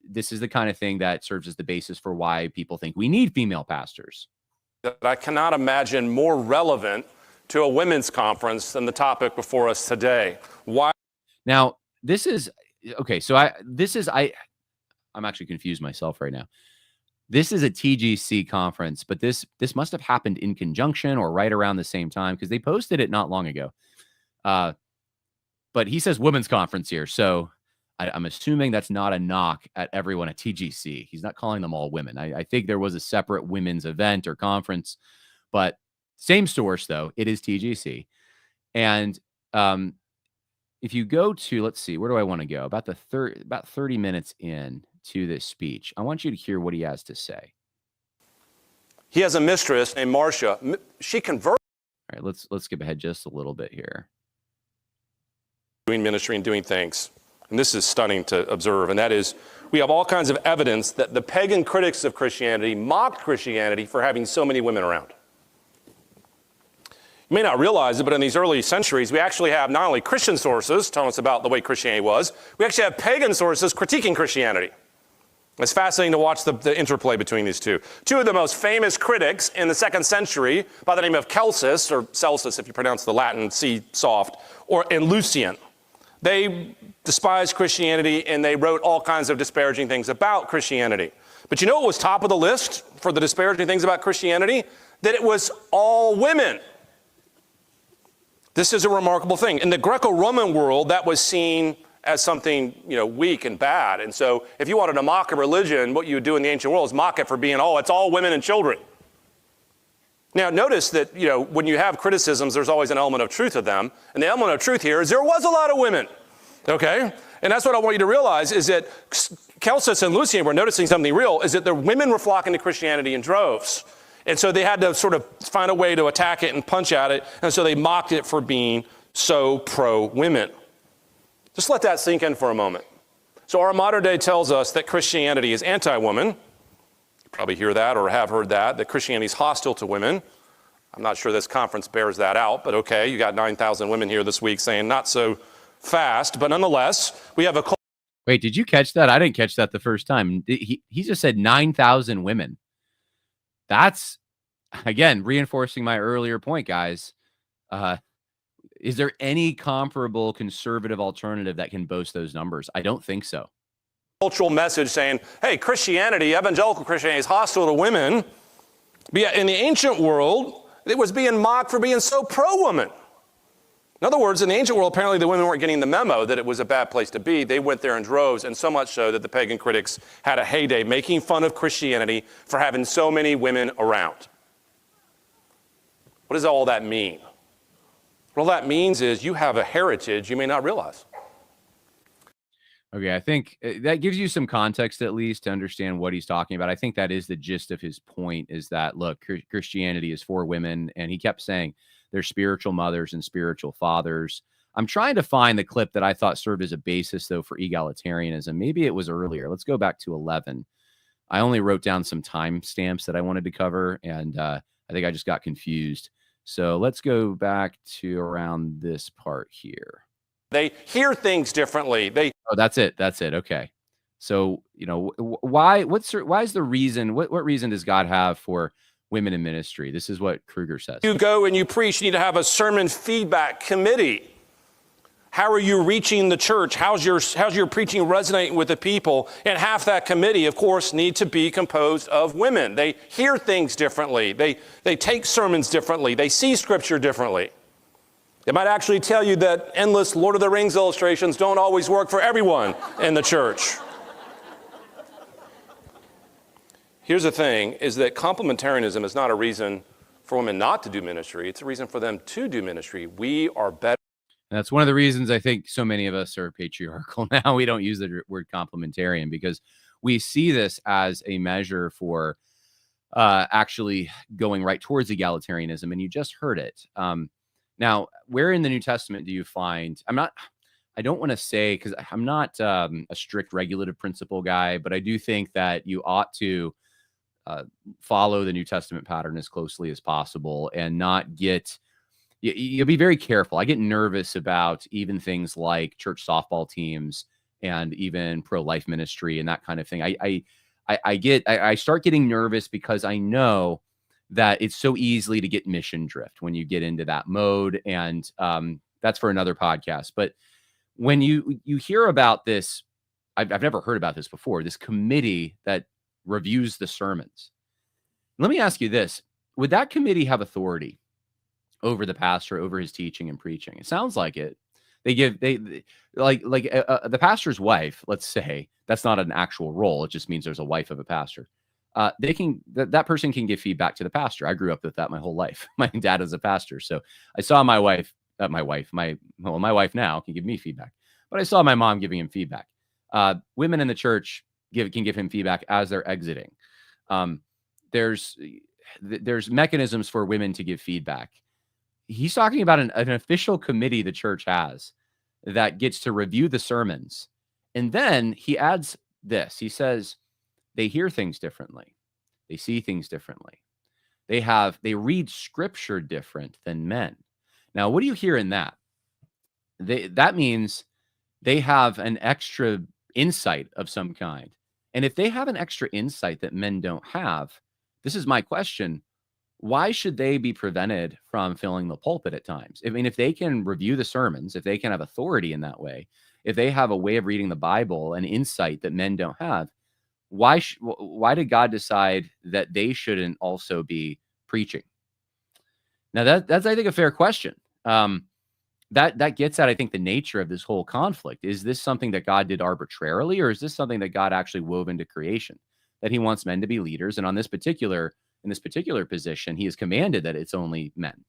This is the kind of thing that serves as the basis for why people think we need female pastors. That I cannot imagine more relevant to a women's conference than the topic before us today. Why? Now, this is okay. So I'm actually confused myself right now. This is a TGC conference, but this must have happened in conjunction or right around the same time because they posted it not long ago. But he says women's conference here, so I'm assuming that's not a knock at everyone at TGC. He's not calling them all women. I think there was a separate women's event or conference, but same source, though. It is TGC. And if you go to, let's see, where do I want to go? About 30 minutes in to this speech, I want you to hear what he has to say. He has a mistress named Marcia. She converted. All right, let's skip ahead just a little bit here. Doing ministry and doing things. And this is stunning to observe, and that is we have all kinds of evidence that the pagan critics of Christianity mocked Christianity for having so many women around. You may not realize it, but in these early centuries, we actually have not only Christian sources telling us about the way Christianity was, we actually have pagan sources critiquing Christianity. It's fascinating to watch the interplay between these two. Two of the most famous critics in the 2nd century, by the name of Celsus, or Celsus if you pronounce the Latin C soft, and Lucian. They despised Christianity and they wrote all kinds of disparaging things about Christianity. But you know what was top of the list for the disparaging things about Christianity? That it was all women. This is a remarkable thing. In the Greco-Roman world, that was seen as something, weak and bad. And so if you wanted to mock a religion, what you would do in the ancient world is mock it for being, it's all women and children. Now, notice that, when you have criticisms, there's always an element of truth to them. And the element of truth here is there was a lot of women, okay? And that's what I want you to realize is that Celsus and Lucian were noticing something real, is that the women were flocking to Christianity in droves. And so they had to sort of find a way to attack it and punch at it. And so they mocked it for being so pro-women. Just let that sink in for a moment. So our modern day tells us that Christianity is anti-woman. Probably hear that or have heard that Christianity is hostile to women. I'm not sure this conference bears that out, but okay, you got 9,000 women here this week saying not so fast, but nonetheless, we have a... Wait, did you catch that? I didn't catch that the first time. He just said 9,000 women. That's, again, reinforcing my earlier point, guys. Is there any comparable conservative alternative that can boast those numbers? I don't think so. Cultural message saying, hey, Christianity, evangelical Christianity is hostile to women. But yet in the ancient world, it was being mocked for being so pro-woman. In other words, in the ancient world, apparently the women weren't getting the memo that it was a bad place to be. They went there in droves, and so much so that the pagan critics had a heyday making fun of Christianity for having so many women around. What does all that mean? What all that means is you have a heritage you may not realize. Okay, I think that gives you some context at least to understand what he's talking about. I think that is the gist of his point is that, look, Christianity is for women. And he kept saying they're spiritual mothers and spiritual fathers. I'm trying to find the clip that I thought served as a basis, though, for egalitarianism. Maybe it was earlier. Let's go back to 11. I only wrote down some timestamps that I wanted to cover, and I think I just got confused. So let's go back to around this part here. They hear things differently. Oh, that's it. That's it. Okay. So, why is the reason, what reason does God have for women in ministry? This is what Kruger says. You go and you preach, you need to have a sermon feedback committee. How are you reaching the church? How's your preaching resonating with the people? And half that committee, of course, need to be composed of women. They hear things differently. They take sermons differently. They see scripture differently. They might actually tell you that endless Lord of the Rings illustrations don't always work for everyone in the church. Here's the thing, is that complementarianism is not a reason for women not to do ministry. It's a reason for them to do ministry. We are better. That's one of the reasons I think so many of us are patriarchal now. We don't use the word complementarian because we see this as a measure for actually going right towards egalitarianism. And you just heard it. Now, where in the New Testament do you find, I don't want to say, because I'm not a strict regulative principle guy, but I do think that you ought to follow the New Testament pattern as closely as possible and not get, you'll be very careful. I get nervous about even things like church softball teams and even pro-life ministry and that kind of thing. I start getting nervous because I know that it's so easily to get mission drift when you get into that mode. And that's for another podcast. But when you hear about this, I've never heard about this before, this committee that reviews the sermons. Let me ask you this. Would that committee have authority over the pastor, over his teaching and preaching? It sounds like it. The pastor's wife, let's say, that's not an actual role. It just means there's a wife of a pastor. That person can give feedback to the pastor. I grew up with that my whole life. My dad is a pastor. So I saw my wife now can give me feedback, but I saw my mom giving him feedback. Women in the church can give him feedback as they're exiting. There's mechanisms for women to give feedback. He's talking about an official committee the church has that gets to review the sermons. And then he adds this. He says, they hear things differently. They see things differently. They read scripture different than men. Now, what do you hear in that? That means they have an extra insight of some kind. And if they have an extra insight that men don't have, this is my question. Why should they be prevented from filling the pulpit at times? I mean, if they can review the sermons, if they can have authority in that way, if they have a way of reading the Bible, an insight that men don't have, why did God decide that they shouldn't also be preaching? Now, that's, I think, a fair question. That gets at, I think, the nature of this whole conflict. Is this something that God did arbitrarily, or is this something that God actually wove into creation, that he wants men to be leaders? And in this particular position, he has commanded that it's only men.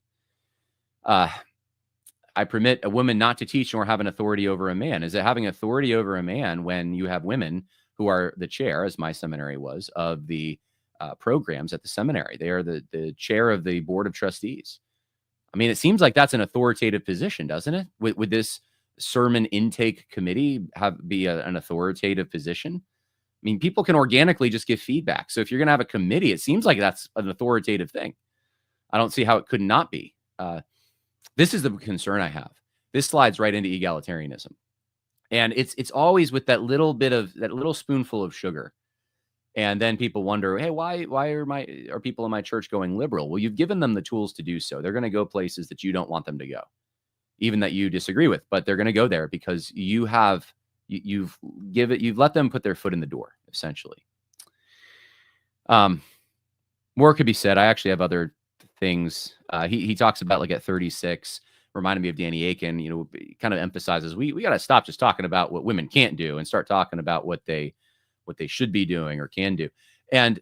I permit a woman not to teach nor have an authority over a man. Is it having authority over a man when you have women who are the chair, as my seminary was, of the programs at the seminary? They are the chair of the board of trustees. I mean, it seems like that's an authoritative position, doesn't it? Would this sermon intake committee be an authoritative position? I mean, people can organically just give feedback. So if you're going to have a committee, it seems like that's an authoritative thing. I don't see how it could not be. This is the concern I have. This slides right into egalitarianism. And it's always with that little spoonful of sugar. And then people wonder, hey, why are people in my church going liberal? Well, you've given them the tools to do so. They're going to go places that you don't want them to go, even that you disagree with, but they're going to go there because you've let them put their foot in the door, essentially. More could be said. I actually have other things. He talks about, like, at 36, reminded me of Danny Aiken, kind of emphasizes we got to stop just talking about what women can't do and start talking about what they should be doing or can do. And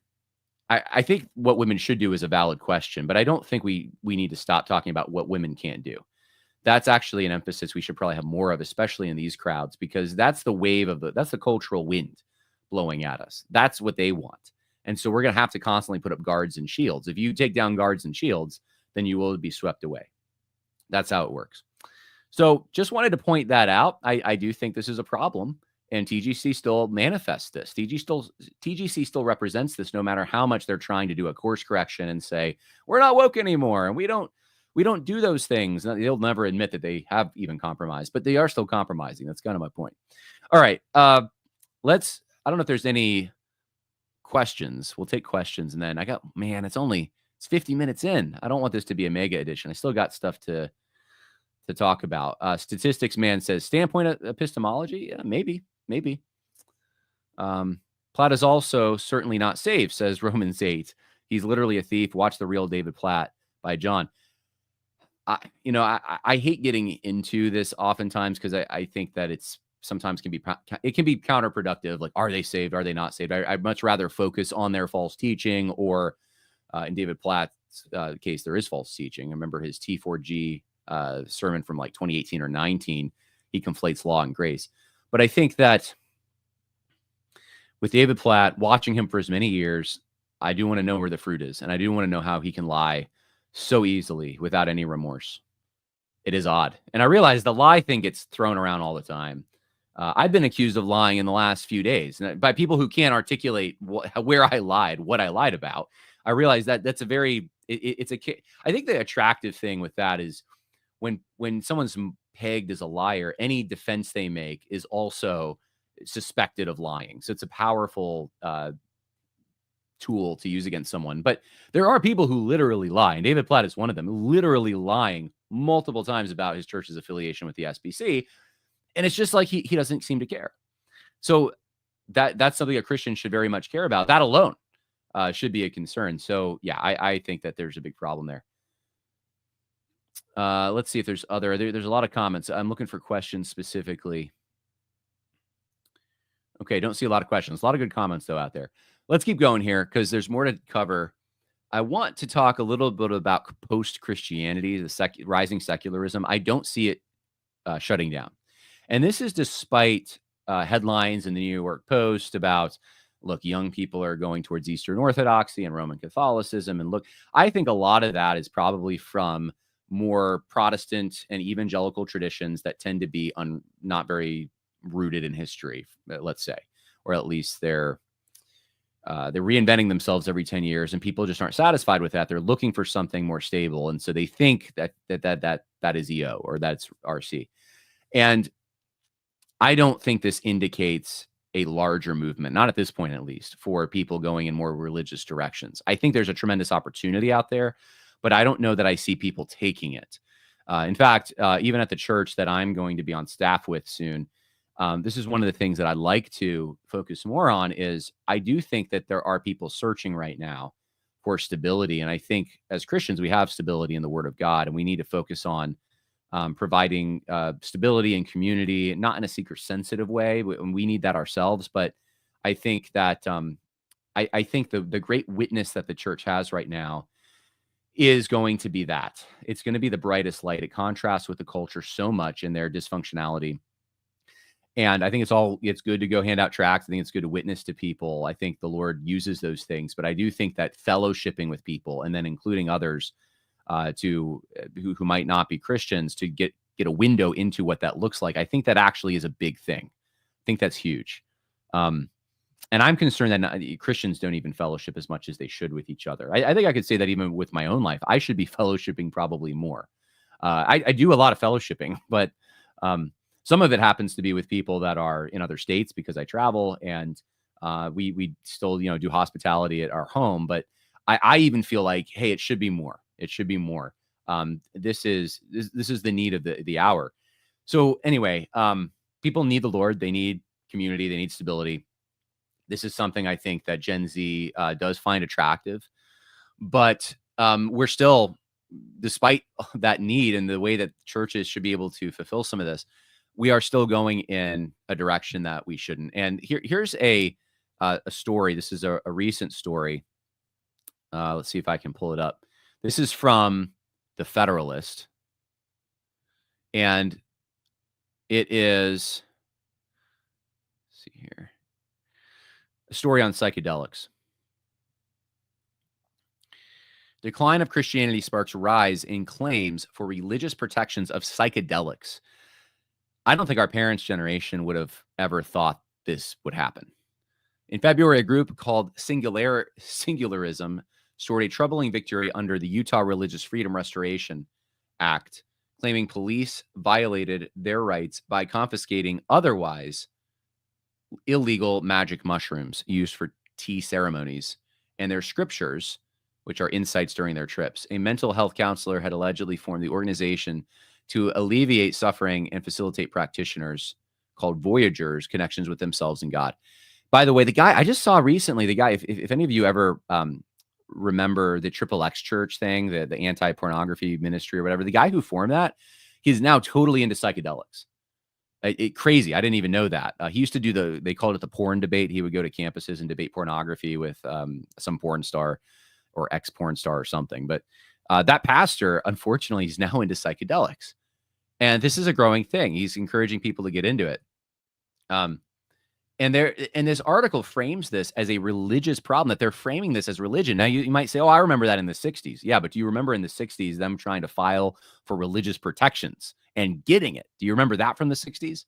I think what women should do is a valid question, but I don't think we need to stop talking about what women can't do. That's actually an emphasis we should probably have more of, especially in these crowds, because that's the cultural wind blowing at us. That's what they want. And so we're going to have to constantly put up guards and shields. If you take down guards and shields, then you will be swept away. That's how it works. So just wanted to point that out. I do think this is a problem, and TGC still manifests this. TGC still represents this, no matter how much they're trying to do a course correction and say, we're not woke anymore, and we don't do those things. They'll never admit that they have even compromised, but they are still compromising. That's kind of my point. All right. I don't know if there's any questions. We'll take questions. And then it's 50 minutes in. I don't want this to be a mega edition. I still got stuff to talk about. Statistics Man says, standpoint epistemology? Yeah, maybe. Platt is also certainly not safe, says Romans 8. He's literally a thief. Watch The Real David Platt by John. I hate getting into this oftentimes because I think that it's sometimes it can be counterproductive. Like, are they saved? Are they not saved? I'd much rather focus on their false teaching, or in David Platt's case, there is false teaching. I remember his T4G sermon from like 2018 or 19. He conflates law and grace. But I think that with David Platt, watching him for as many years, I do want to know where the fruit is. And I do want to know how he can lie so easily without any remorse. It is odd. And I realize the lie thing gets thrown around all the time. I've been accused of lying in the last few days by people who can't articulate where I lied, what I lied about. I realize that that's a very, I think the attractive thing with that is when someone's pegged as a liar, any defense they make is also suspected of lying. So it's a powerful tool to use against someone. But there are people who literally lie, and David Platt is one of them, literally lying multiple times about his church's affiliation with the SBC. And it's just like he doesn't seem to care. So that's something a Christian should very much care about. That alone should be a concern. So yeah, I think that there's a big problem there. Let's see if there's there's a lot of comments. I'm looking for questions specifically. Okay, don't see a lot of questions. A lot of good comments though out there. Let's keep going here because there's more to cover. I want to talk a little bit about post-Christianity, the rising secularism. I don't see it shutting down. And this is despite headlines in the New York Post about, look, young people are going towards Eastern Orthodoxy and Roman Catholicism. And look, I think a lot of that is probably from more Protestant and evangelical traditions that tend to be not very rooted in history, let's say, or at least they're reinventing themselves every 10 years, and people just aren't satisfied with that. They're looking for something more stable. And so they think that is EO or that's RC. And I don't think this indicates a larger movement, not at this point, at least, for people going in more religious directions. I think there's a tremendous opportunity out there, but I don't know that I see people taking it. In fact, even at the church that I'm going to be on staff with soon, this is one of the things that I'd like to focus more on is I do think that there are people searching right now for stability. And I think as Christians, we have stability in the Word of God, and we need to focus on providing stability and community, not in a seeker-sensitive way. We need that ourselves. But I think that I think the great witness that the church has right now is going to be that. It's going to be the brightest light. It contrasts with the culture so much in their dysfunctionality. And I think it's good to go hand out tracts. I think it's good to witness to people. I think the Lord uses those things. But I do think that fellowshipping with people and then including others who might not be Christians to get a window into what that looks like, I think that actually is a big thing. I think that's huge. And I'm concerned that Christians don't even fellowship as much as they should with each other. I think I could say that even with my own life, I should be fellowshipping probably more. I do a lot of fellowshipping, but some of it happens to be with people that are in other states because I travel, and we still do hospitality at our home. But I even feel like, hey, it should be more. It should be more. This is the need of the hour. So anyway, people need the Lord. They need community. They need stability. This is something I think that Gen Z does find attractive, but we're still, despite that need and the way that churches should be able to fulfill some of this, we are still going in a direction that we shouldn't. And here's a story. This is a recent story. Let's see if I can pull it up. This is from the Federalist, and it is, let's see here, a story on psychedelics. Decline of Christianity sparks rise in claims for religious protections of psychedelics. I don't think our parents' generation would have ever thought this would happen. In February, a group called Singularism scored a troubling victory under the Utah Religious Freedom Restoration Act, claiming police violated their rights by confiscating otherwise illegal magic mushrooms used for tea ceremonies and their scriptures, which are insights during their trips. A mental health counselor had allegedly formed the organization to alleviate suffering and facilitate practitioners called Voyagers connections with themselves and God. By the way, the guy I just saw recently, if any of you ever remember the Triple X Church thing, the anti-pornography ministry or whatever. The guy who formed that, he's now totally into psychedelics. Crazy. I didn't even know that. He used to do they called it the porn debate. He would go to campuses and debate pornography with some porn star or ex-porn star or something. But that pastor, unfortunately, is now into psychedelics. And this is a growing thing. He's encouraging people to get into it. And this article frames this as a religious problem, that they're framing this as religion. Now, you might say, oh, I remember that in the 60s. Yeah, but do you remember in the 60s them trying to file for religious protections and getting it? Do you remember that from the 60s?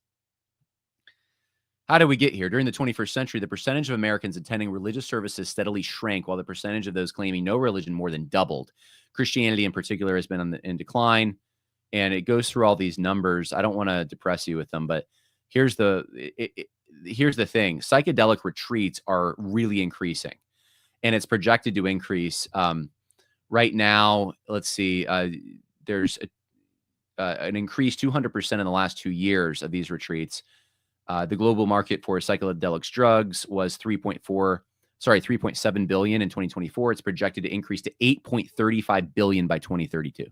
How did we get here? During the 21st century, the percentage of Americans attending religious services steadily shrank, while the percentage of those claiming no religion more than doubled. Christianity in particular has been in decline, and it goes through all these numbers. I don't want to depress you with them, but here's the thing. Psychedelic retreats are really increasing, and it's projected to increase. Right now, let's see, there's an increase 200% in the last 2 years of these retreats. The global market for psychedelics drugs was 3.7 billion in 2024. It's projected to increase to 8.35 billion by 2032.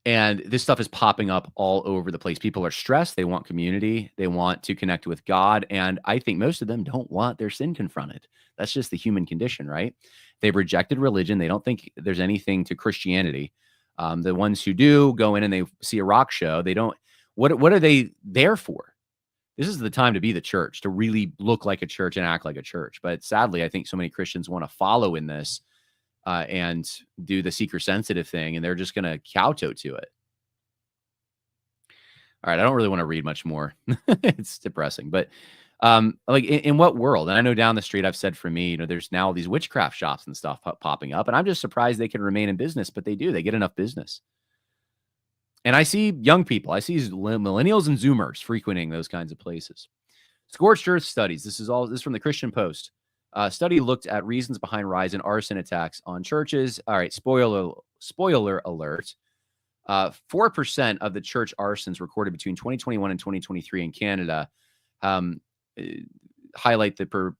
And this stuff is popping up all over the place. People are stressed. They want community. They want to connect with God. And I think most of them don't want their sin confronted. That's just the human condition, right? They've rejected religion. They don't think there's anything to Christianity. The ones who do go in and they see a rock show. They don't. What are they there for? This is the time to be the church, to really look like a church and act like a church. But sadly, I think so many Christians want to follow in this and do the seeker-sensitive thing, and they're just going to kowtow to it. All right, I don't really want to read much more. It's depressing. But like in what world? And I know down the street, I've said for me, there's now all these witchcraft shops and stuff popping up, and I'm just surprised they can remain in business, but they do. They get enough business. And I see young people, I see millennials and Zoomers frequenting those kinds of places. Scorched Earth studies. This is from the Christian Post. Study looked at reasons behind rise in arson attacks on churches. All right, spoiler alert. 4% of the church arsons recorded between 2021 and 2023 in Canada highlight the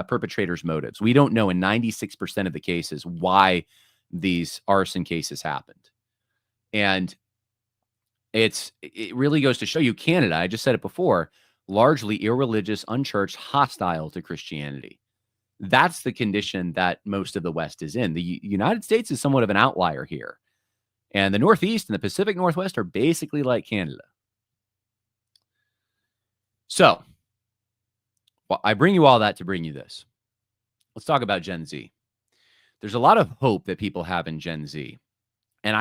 perpetrator's motives. We don't know in 96% of the cases why these arson cases happened. And it really goes to show you Canada, I just said it before, largely irreligious, unchurched, hostile to Christianity. That's the condition that most of the West is in. The United States is somewhat of an outlier here. And the Northeast and the Pacific Northwest are basically like Canada. So, well, I bring you all that to bring you this. Let's talk about Gen Z. There's a lot of hope that people have in Gen Z. And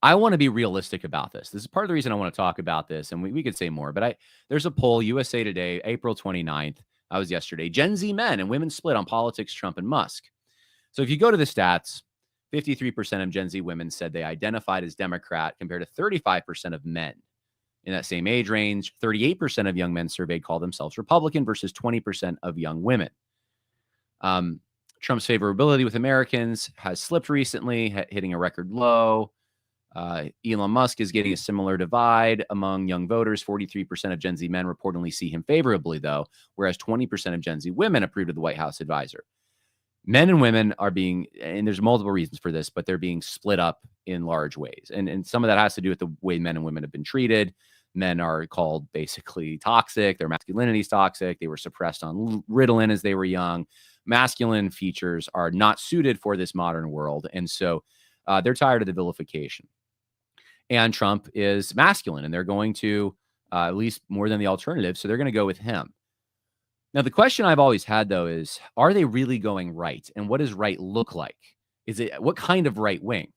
I want to be realistic about this. This is part of the reason I want to talk about this, and we could say more, but there's a poll, USA Today, April 29th. That was yesterday. Gen Z men and women split on politics, Trump and Musk. So if you go to the stats, 53% of Gen Z women said they identified as Democrat compared to 35% of men. In that same age range, 38% of young men surveyed call themselves Republican versus 20% of young women. Trump's favorability with Americans has slipped recently, hitting a record low. Elon Musk is getting a similar divide among young voters. 43% of Gen Z men reportedly see him favorably, though, whereas 20% of Gen Z women approved of the White House advisor. Men and women are being, and there's multiple reasons for this, but they're being split up in large ways. And some of that has to do with the way men and women have been treated. Men are called basically toxic. Their masculinity is toxic. They were suppressed on Ritalin as they were young. Masculine features are not suited for this modern world. And so they're tired of the vilification. And Trump is masculine, and they're going to, at least more than the alternative, so they're going to go with him. Now, the question I've always had, though, is, are they really going right? And what does right look like? What kind of right wing,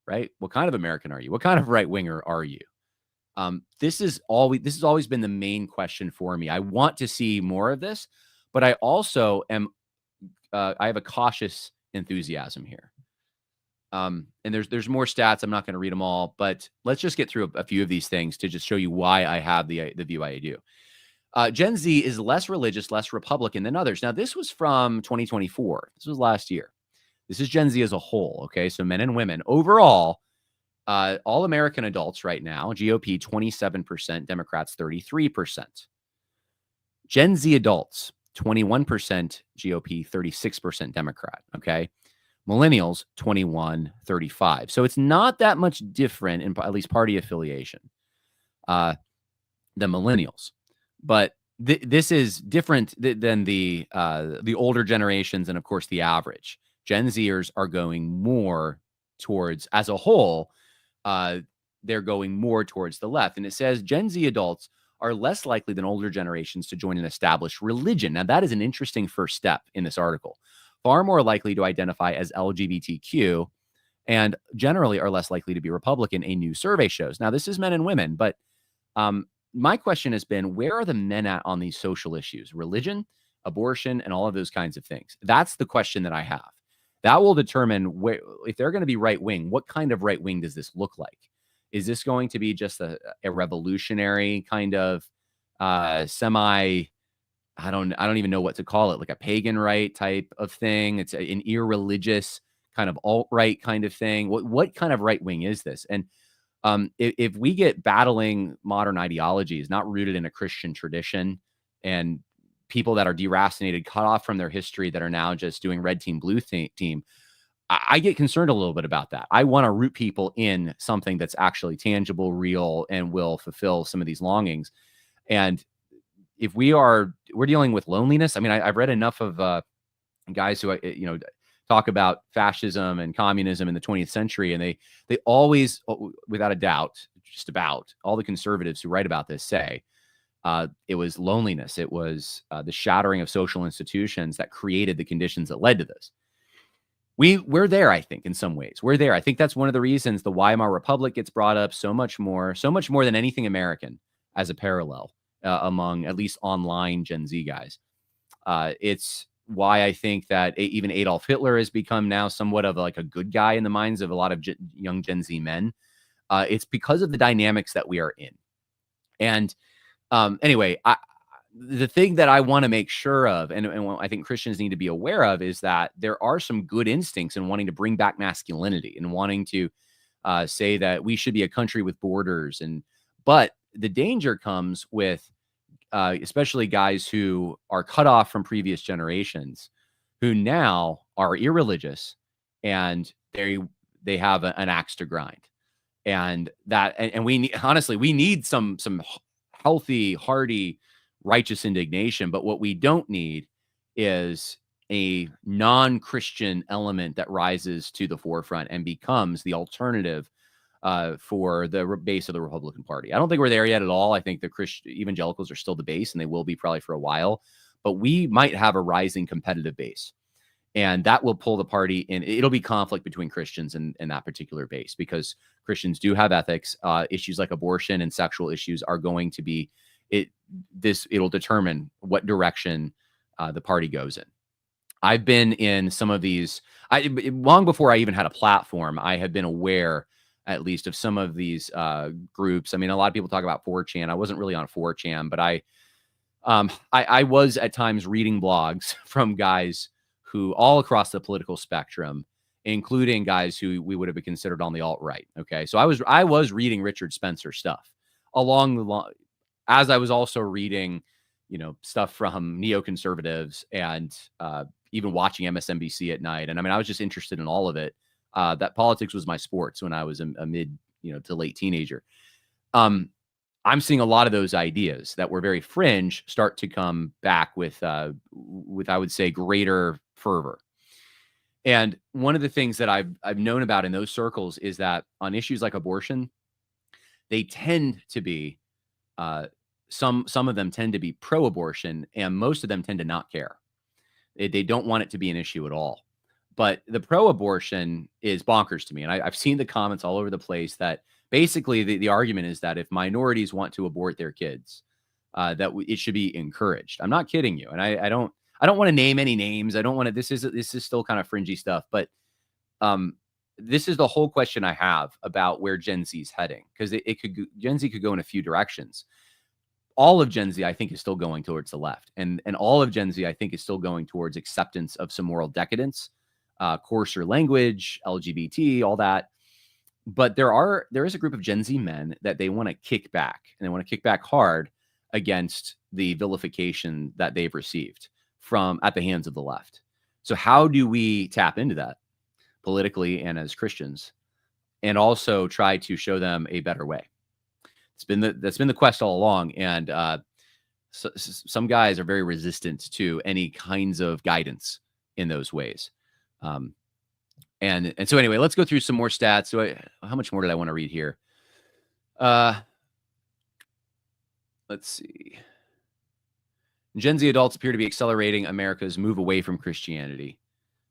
right? What kind of American are you? What kind of right winger are you? This has always been the main question for me. I want to see more of this, but I also am, I have a cautious enthusiasm here. And there's more stats. I'm not going to read them all, but let's just get through a few of these things to just show you why I have the view I do. Gen Z is less religious, less Republican than others. Now, this was from 2024. This was last year. This is Gen Z as a whole. Okay. So men and women overall, all American adults right now, GOP 27%, Democrats 33%. Gen Z adults, 21% GOP, 36% Democrat. Okay. Millennials, 21-35. So it's not that much different in at least party affiliation, the millennials. But this is different than the older generations and, of course, the average. Gen Zers are going more towards, as a whole, they're going more towards the left. And it says Gen Z adults are less likely than older generations to join an established religion. Now, that is an interesting first step in this article. Far more likely to identify as LGBTQ and generally are less likely to be Republican, a new survey shows. Now, this is men and women, but my question has been, where are the men at on these social issues, religion, abortion, and all of those kinds of things? That's the question that I have. That will determine where, if they're going to be right wing, what kind of right wing does this look like? Is this going to be just a revolutionary kind of semi? I don't even know what to call it, like a pagan right type of thing. It's an irreligious kind of alt-right kind of thing. What kind of right wing is this? And if we get battling modern ideologies not rooted in a Christian tradition, and people that are deracinated, cut off from their history, that are now just doing red team, blue team, I get concerned a little bit about that. I want to root people in something that's actually tangible, real, and will fulfill some of these longings. And if we're dealing with loneliness, I mean, I've read enough of guys who talk about fascism and communism in the 20th century, and they always, without a doubt, just about all the conservatives who write about this say it was loneliness. It was the shattering of social institutions that created the conditions that led to this. We're there, I think, in some ways. We're there. I think that's one of the reasons the Weimar Republic gets brought up so much more than anything American as a parallel among at least online Gen Z guys. It's why I think that even Adolf Hitler has become now somewhat of like a good guy in the minds of a lot of young Gen Z men. It's because of the dynamics that we are in. And anyway, the thing that I want to make sure of, and I think Christians need to be aware of, is that there are some good instincts in wanting to bring back masculinity and wanting to say that we should be a country with borders. But the danger comes with especially guys who are cut off from previous generations, who now are irreligious, and they have an axe to grind. And we honestly, we need some healthy, hearty, righteous indignation. But what we don't need is a non-Christian element that rises to the forefront and becomes the alternative for the base of the Republican Party. I don't think we're there yet at all. I think the Christian evangelicals are still the base, and they will be probably for a while. But we might have a rising competitive base, and that will pull the party in. It'll be conflict between Christians and that particular base, because Christians do have ethics. Issues like abortion and sexual issues are going to be it'll determine what direction the party goes in. I've been in some of these long before I even had a platform. I had been aware, at least, of some of these groups. I mean, a lot of people talk about 4chan. I wasn't really on 4chan, but I was at times reading blogs from guys who all across the political spectrum, including guys who we would have considered on the alt-right. Okay. So I was reading Richard Spencer stuff along the line, as I was also reading, stuff from neoconservatives and even watching MSNBC at night. And I mean, I was just interested in all of it. That politics was my sports when I was a mid, to late teenager. I'm seeing a lot of those ideas that were very fringe start to come back with I would say greater fervor. And one of the things that I've known about in those circles is that on issues like abortion, they tend to be some of them tend to be pro-abortion, and most of them tend to not care. They don't want it to be an issue at all. But the pro-abortion is bonkers to me. And I've seen the comments all over the place that basically the argument is that if minorities want to abort their kids, that it should be encouraged. I'm not kidding you. And I don't want to name any names. I don't want to, this is still kind of fringy stuff, but this is the whole question I have about where Gen Z is heading, because Gen Z could go in a few directions. All of Gen Z, I think, is still going towards the left. And all of Gen Z, I think, is still going towards acceptance of some moral decadence, coarser language, LGBT, all that. But there is a group of Gen Z men that they want to kick back, and they want to kick back hard against the vilification that they've received at the hands of the left. So how do we tap into that politically and as Christians, and also try to show them a better way? That's been the quest all along, and some guys are very resistant to any kinds of guidance in those ways. And so anyway, let's go through some more stats. So how much more did I want to read here? Let's see. Gen Z adults appear to be accelerating America's move away from Christianity.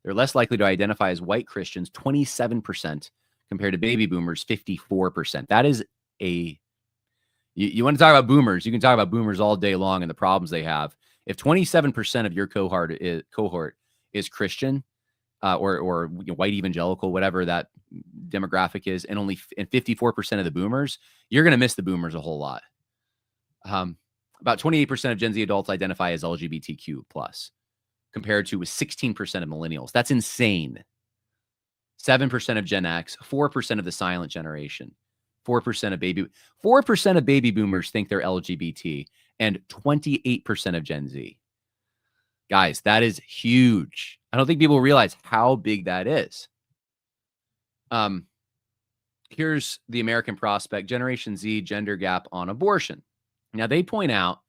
They're less likely to identify as white Christians, 27%, compared to baby boomers, 54%. That is you want to talk about boomers, you can talk about boomers all day long and the problems they have. If 27% of your cohort is Christian, or white evangelical, whatever that demographic is, and 54% of the boomers, you're going to miss the boomers a whole lot. About 28% of Gen Z adults identify as LGBTQ+, compared to 16% of millennials. That's insane. 7% of Gen X, 4% of the silent generation, 4% of baby boomers think they're LGBT, and 28% of Gen Z. Guys, that is huge. I don't think people realize how big that is. Here's the American Prospect Generation Z gender gap on abortion. Now, they point out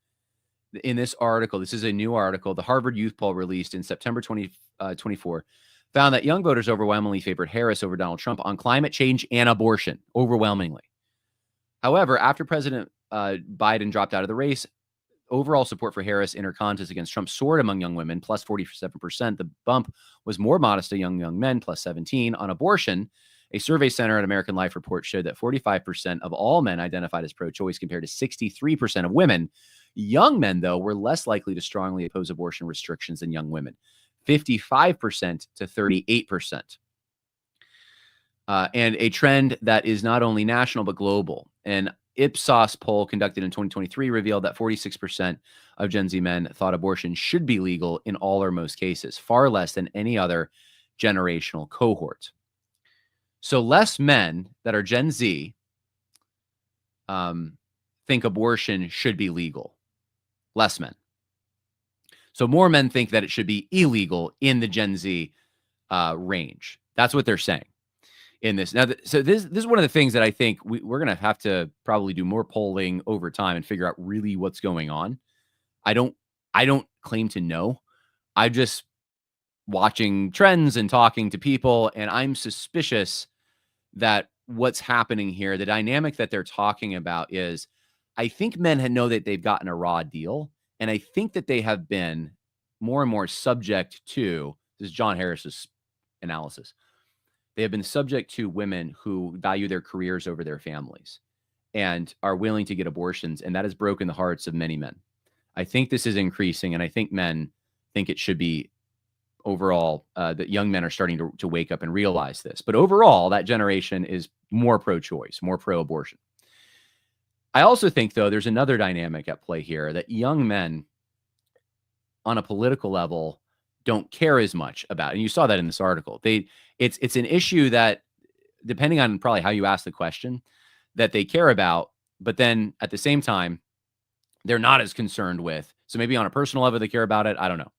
in this article, this is a new article, the Harvard Youth Poll released in September 2024, found that young voters overwhelmingly favored Harris over Donald Trump on climate change and abortion, overwhelmingly. However, after President Biden dropped out of the race, overall support for Harris in her contest against Trump soared among young women, plus 47%. The bump was more modest to young men, plus 17%. On abortion, a survey center at American Life report showed that 45% of all men identified as pro-choice compared to 63% of women. Young men, though, were less likely to strongly oppose abortion restrictions than young women, 55% to 38%. And a trend that is not only national but global. An Ipsos poll conducted in 2023 revealed that 46% of Gen Z men thought abortion should be legal in all or most cases, far less than any other generational cohort. So less men that are Gen Z think abortion should be legal. Less men. So more men think that it should be illegal in the Gen Z range. That's what they're saying in this. Now, so this is one of the things that I think we're going to have to probably do more polling over time and figure out really what's going on. I don't claim to know. I'm just watching trends and talking to people, and I'm suspicious that what's happening here, the dynamic that they're talking about is, I think men know that they've gotten a raw deal, and I think that they have been more and more subject to, this is John Harris's analysis, they have been subject to women who value their careers over their families and are willing to get abortions, and that has broken the hearts of many men. I think this is increasing, and I think men think it should be overall, that young men are starting to wake up and realize this. But overall, that generation is more pro-choice, more pro-abortion. I also think, though, there's another dynamic at play here, that young men on a political level don't care as much about. And you saw that in this article. It's an issue that, depending on probably how you ask the question, that they care about, but then at the same time, they're not as concerned with. So maybe on a personal level, they care about it. I don't know.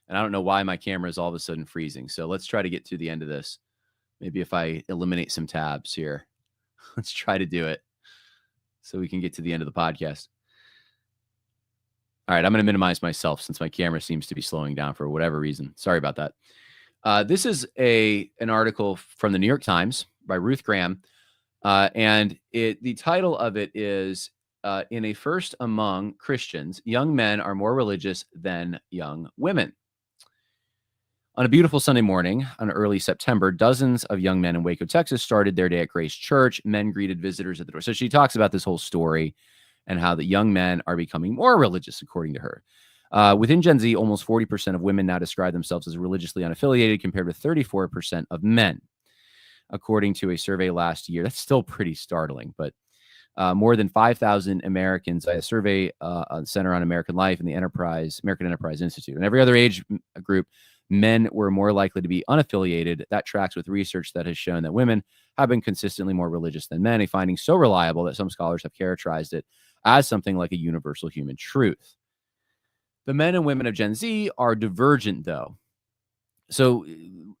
And I don't know why my camera is all of a sudden freezing. So let's try to get to the end of this. Maybe if I eliminate some tabs here, let's try to do it so we can get to the end of the podcast. All right, I'm going to minimize myself since my camera seems to be slowing down for whatever reason. Sorry about that. This is an article from the New York Times by Ruth Graham. And the title of it is, in a first among Christians, young men are more religious than young women. On a beautiful Sunday morning in early September, dozens of young men in Waco, Texas started their day at Grace Church. Men greeted visitors at the door. So she talks about this whole story and how the young men are becoming more religious, according to her. Within Gen Z, almost 40% of women now describe themselves as religiously unaffiliated, compared with 34% of men, according to a survey last year. That's still pretty startling, but more than 5,000 Americans, a survey Center on American Life and the American Enterprise Institute. And every other age group, men were more likely to be unaffiliated. That tracks with research that has shown that women have been consistently more religious than men, a finding so reliable that some scholars have characterized it as something like a universal human truth. The men and women of Gen Z are divergent, though. So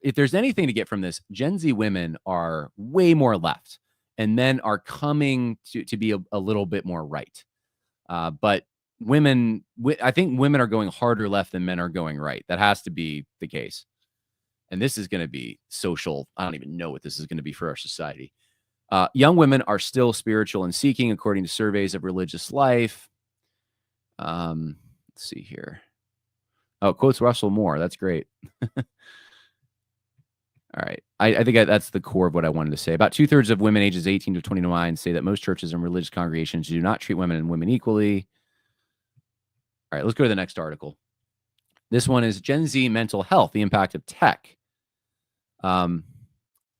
if there's anything to get from this, Gen Z women are way more left, and men are coming to be a little bit more right. But women, I think women are going harder left than men are going right. That has to be the case. And this is going to be social. I don't even know what this is going to be for our society. Young women are still spiritual and seeking, according to surveys of religious life. Let's see here. Oh, quotes Russell Moore. That's great. All right. I think that's the core of what I wanted to say. About 2/3 of women ages 18 to 29 say that most churches and religious congregations do not treat women and women equally. All right, let's go to the next article. This one is Gen Z mental health, the impact of tech.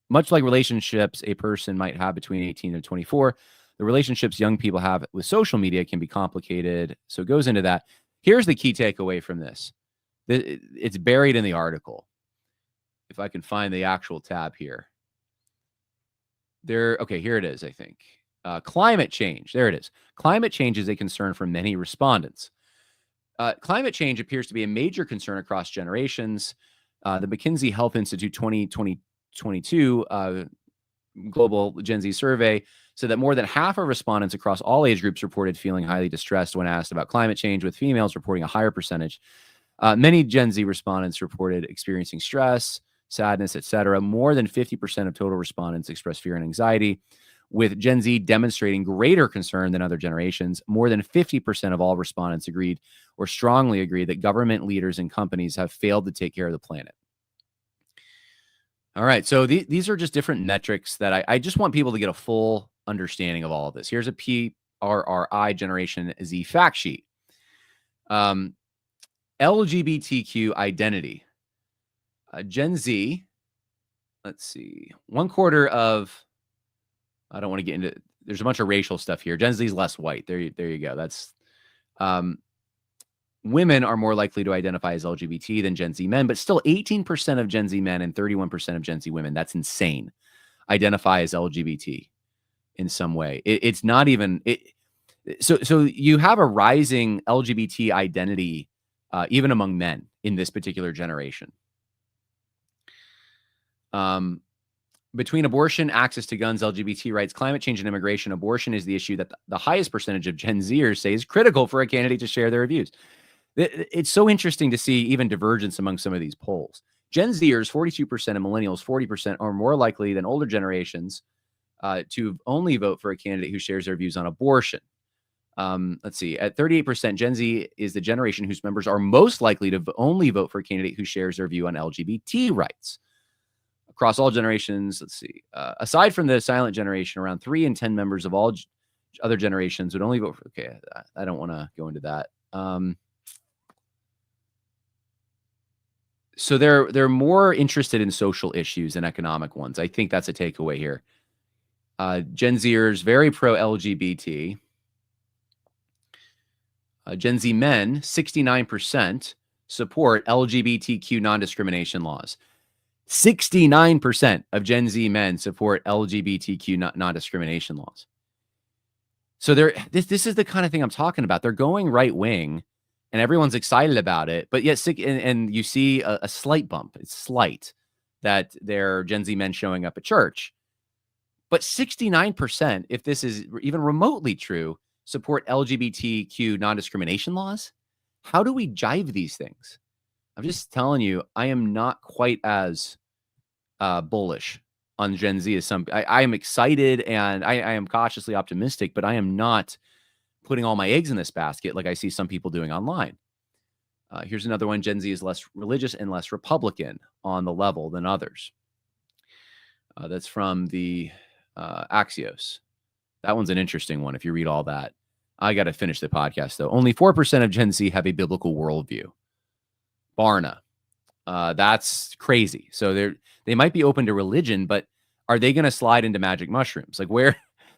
Much like relationships a person might have between 18 and 24, the relationships young people have with social media can be complicated. So it goes into that. Here's the key takeaway from this. It's buried in the article. If I can find the actual tab here. Okay, here it is, I think. Climate change. There it is. Climate change is a concern for many respondents. Climate change appears to be a major concern across generations. The McKinsey Health Institute 2022 Global Gen Z survey said that more than half of respondents across all age groups reported feeling highly distressed when asked about climate change, with females reporting a higher percentage. Many Gen Z respondents reported experiencing stress, sadness, etc. More than 50% of total respondents expressed fear and anxiety, with Gen Z demonstrating greater concern than other generations. More than 50% of all respondents agreed or strongly agreed that government leaders and companies have failed to take care of the planet. All right, so these are just different metrics that I just want people to get a full understanding of all of this. Here's a PRRI Generation Z fact sheet. LGBTQ identity. Gen Z, let's see, 1/4 of, I don't want to get into, there's a bunch of racial stuff here. Gen Z is less white. There you go. That's, women are more likely to identify as LGBT than Gen Z men, but still 18% of Gen Z men and 31% of Gen Z women, that's insane, identify as LGBT in some way. It's not even, so you have a rising LGBT identity even among men in this particular generation. Between abortion, access to guns, LGBT rights, climate change, and immigration, abortion is the issue that the highest percentage of Gen Zers say is critical for a candidate to share their views. It's so interesting to see even divergence among some of these polls. Gen Zers, 42%, and millennials, 40%, are more likely than older generations to only vote for a candidate who shares their views on abortion. Let's see, at 38%, Gen Z is the generation whose members are most likely to only vote for a candidate who shares their view on LGBT rights. Across all generations, let's see, aside from the silent generation, around 3 in 10 members of all other generations would only vote for, okay, I don't want to go into that. So they're more interested in social issues than economic ones. I think that's a takeaway here. Gen Zers, very pro-LGBT. Gen Z men, 69%, support LGBTQ non-discrimination laws. 69% of Gen Z men support LGBTQ non-discrimination laws. So this is the kind of thing I'm talking about. They're going right wing, and everyone's excited about it. But yet, and you see a slight bump. It's slight that they're Gen Z men showing up at church. But 69%, if this is even remotely true, support LGBTQ non-discrimination laws. How do we jive these things? I'm just telling you, I am not quite as bullish on Gen Z as some. I am excited and I am cautiously optimistic, but I am not putting all my eggs in this basket like I see some people doing online. Here's another one. Gen Z is less religious and less Republican on the level than others. That's from the Axios. That one's an interesting one if you read all that. I got to finish the podcast, though. Only 4% of Gen Z have a biblical worldview. Barna. That's crazy. So they might be open to religion, but are they going to slide into magic mushrooms? Like where?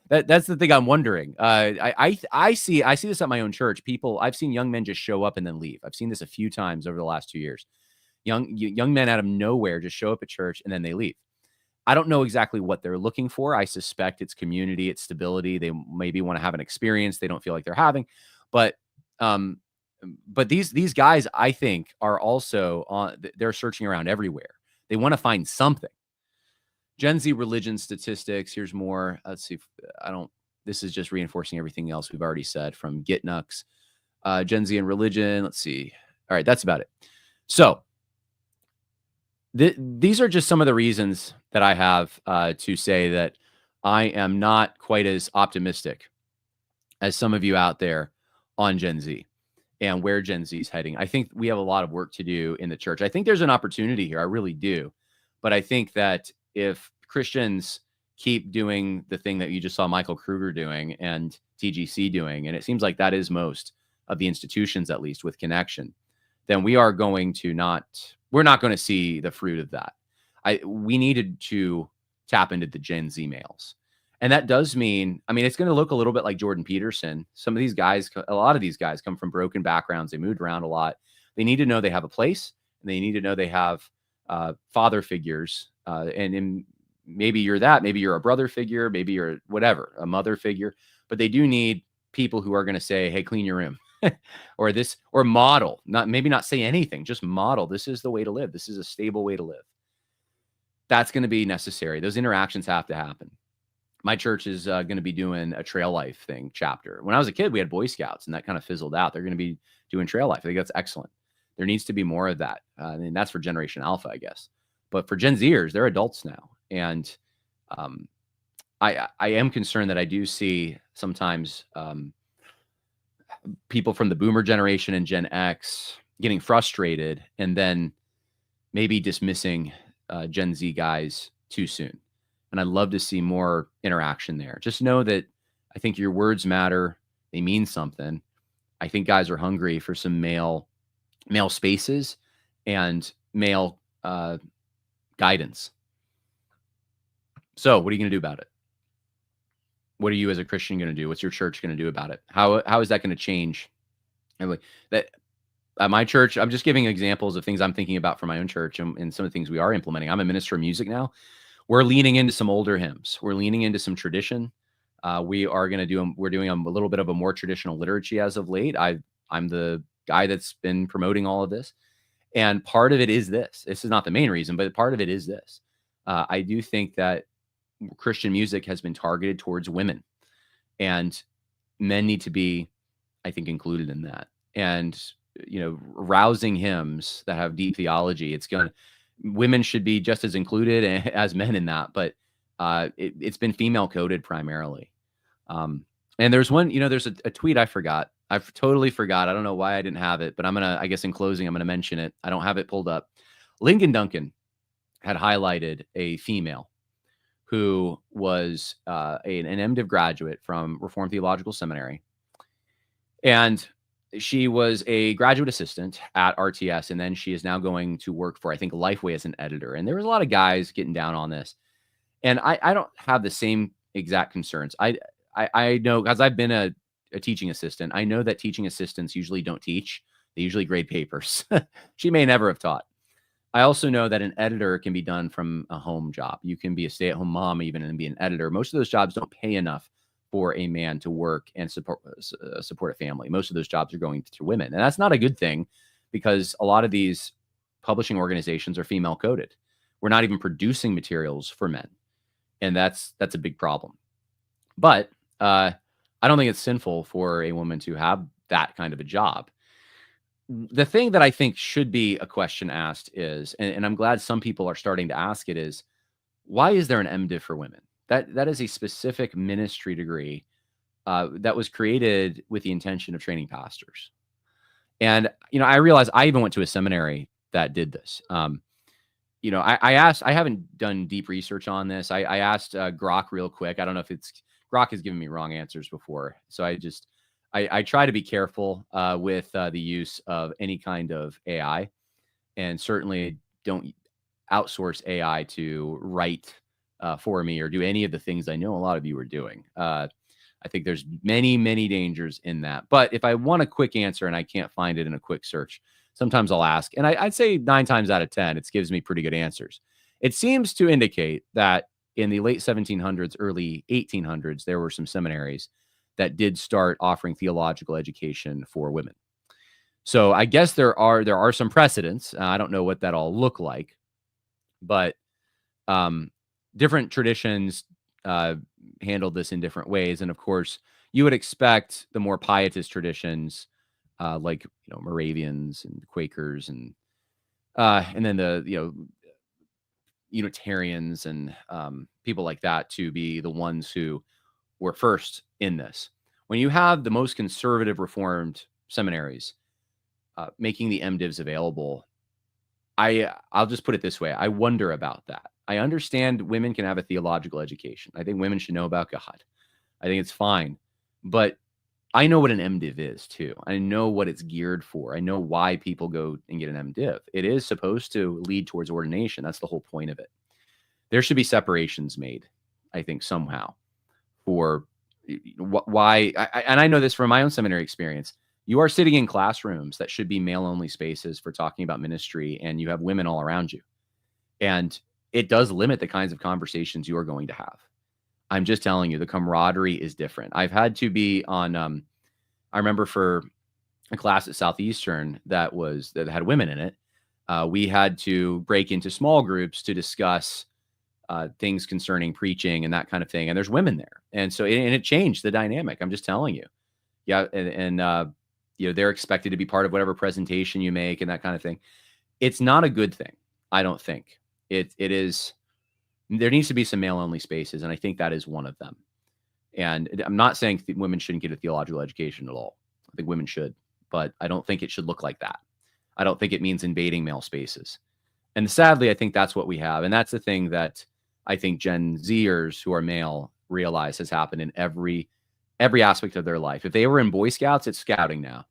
That's the thing I'm wondering. I see this at my own church. I've seen young men just show up and then leave. I've seen this a few times over the last 2 years. Young men out of nowhere just show up at church and then they leave. I don't know exactly what they're looking for. I suspect it's community, it's stability. They maybe want to have an experience they don't feel like they're having. But but these guys, I think, are also they're searching around everywhere. They want to find something. Gen Z religion statistics. Here's more. Let's see. This is just reinforcing everything else we've already said from Gitnux. Gen Z and religion. Let's see. All right, that's about it. So these are just some of the reasons that I have to say that I am not quite as optimistic as some of you out there on Gen Z and where Gen Z is heading. I think we have a lot of work to do in the church. I think there's an opportunity here. I really do. But I think that if Christians keep doing the thing that you just saw Michael Kruger doing and TGC doing, and it seems like that is most of the institutions, at least with connection, then we're not going to see the fruit of that. We needed to tap into the Gen Z males. And that does mean, it's going to look a little bit like Jordan Peterson. A lot of these guys come from broken backgrounds. They moved around a lot. They need to know they have a place, and they need to know they have father figures. And maybe you're that, maybe you're a brother figure, maybe you're whatever, a mother figure, but they do need people who are going to say, hey, clean your room or model, maybe not say anything, just model. This is the way to live. This is a stable way to live. That's going to be necessary. Those interactions have to happen. My church is going to be doing a trail life thing chapter. When I was a kid, we had Boy Scouts, and that kind of fizzled out. They're going to be doing trail life. I think that's excellent. There needs to be more of that. And that's for Generation Alpha, I guess. But for Gen Zers, they're adults now. And I am concerned that I do see sometimes people from the boomer generation and Gen X getting frustrated and then maybe dismissing Gen Z guys too soon. And I'd love to see more interaction there. Just know that I think your words matter. They mean something. I think guys are hungry for some male spaces and male guidance. So what are you going to do about it? What are you as a Christian going to do? What's your church going to do about it? How is that going to change? Anyway, that at my church, I'm just giving examples of things I'm thinking about for my own church and some of the things we are implementing. I'm a minister of music now. We're leaning into some older hymns. We're leaning into some tradition. We're doing a little bit of a more traditional liturgy as of late. I'm the guy that's been promoting all of this. And part of it is this. This is not the main reason, but part of it is this. I do think that Christian music has been targeted towards women, and men need to be, I think, included in that. And, rousing hymns that have deep theology, women should be just as included as men in that, but it's been female coded primarily. And there's one, there's a tweet I forgot. I've totally forgot. I don't know why I didn't have it, but I guess in closing, I'm going to mention it. I don't have it pulled up. Ligon Duncan had highlighted a female who was an MDiv graduate from Reformed Theological Seminary. And she was a graduate assistant at RTS, and then she is now going to work for, I think, Lifeway as an editor. And there was a lot of guys getting down on this. And I don't have the same exact concerns. I know, because I've been a teaching assistant, I know that teaching assistants usually don't teach. They usually grade papers. She may never have taught. I also know that an editor can be done from a home job. You can be a stay-at-home mom even and be an editor. Most of those jobs don't pay enough for a man to work and support a family. Most of those jobs are going to women. And that's not a good thing, because a lot of these publishing organizations are female coded. We're not even producing materials for men. And that's a big problem. But I don't think it's sinful for a woman to have that kind of a job. The thing that I think should be a question asked is, and I'm glad some people are starting to ask it, is why is there an MDiv for women? That is a specific ministry degree that was created with the intention of training pastors. And, I realize I even went to a seminary that did this. I asked, I haven't done deep research on this. I asked Grok real quick. I don't know if Grok has given me wrong answers before. So I try to be careful with the use of any kind of AI, and certainly don't outsource AI to write for me or do any of the things I know a lot of you are doing. I think there's many, many dangers in that. But if I want a quick answer and I can't find it in a quick search, sometimes I'll ask. And I'd say 9 times out of 10, it gives me pretty good answers. It seems to indicate that in the late 1700s, early 1800s, there were some seminaries that did start offering theological education for women. So I guess there are some precedents. I don't know what that all look like, but different traditions handled this in different ways. And of course, you would expect the more pietist traditions, like Moravians and Quakers, and then the Unitarians and people like that, to be the ones who were first in this. When you have the most conservative Reformed seminaries making the MDivs available, I'll just put it this way. I wonder about that. I understand women can have a theological education. I think women should know about God. I think it's fine. But I know what an MDiv is too. I know what it's geared for. I know why people go and get an MDiv. It is supposed to lead towards ordination. That's the whole point of it. There should be separations made, I think, somehow, for why. And I know this from my own seminary experience. You are sitting in classrooms that should be male-only spaces for talking about ministry, and you have women all around you. And it does limit the kinds of conversations you are going to have. I'm just telling you, the camaraderie is different. I've had to be on, I remember for a class at Southeastern that had women in it, we had to break into small groups to discuss things concerning preaching and that kind of thing. And there's women there. And so, and it changed the dynamic. I'm just telling you. Yeah. And they're expected to be part of whatever presentation you make and that kind of thing. It's not a good thing. I don't think it is. There needs to be some male-only spaces, and I think that is one of them. And I'm not saying women shouldn't get a theological education at all. I think women should, but I don't think it should look like that. I don't think it means invading male spaces. And sadly, I think that's what we have. And that's the thing that I think Gen Zers who are male realize has happened in every aspect of their life. If they were in Boy Scouts, it's scouting now.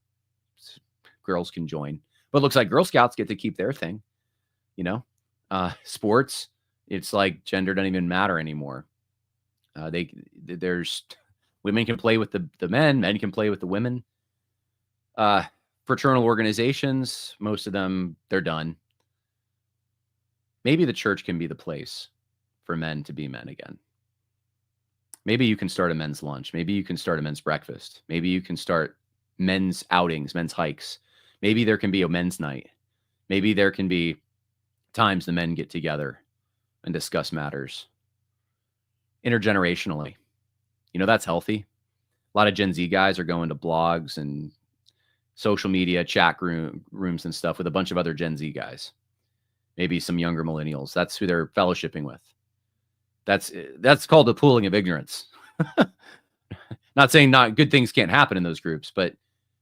Girls can join. But it looks like Girl Scouts get to keep their thing. Sports, it's like gender doesn't even matter anymore. There's women can play with the men can play with the women. Fraternal organizations, most of them, they're done. Maybe the church can be the place for men to be men again. Maybe you can start a men's lunch. Maybe you can start a men's breakfast. Maybe you can start men's outings, men's hikes. Maybe there can be a men's night. Maybe there can be times the men get together and discuss matters intergenerationally. That's healthy. A lot of Gen Z guys are going to blogs and social media chat rooms and stuff with a bunch of other Gen Z guys. Maybe some younger millennials. That's who they're fellowshipping with. That's called the pooling of ignorance. Not saying not good things can't happen in those groups, but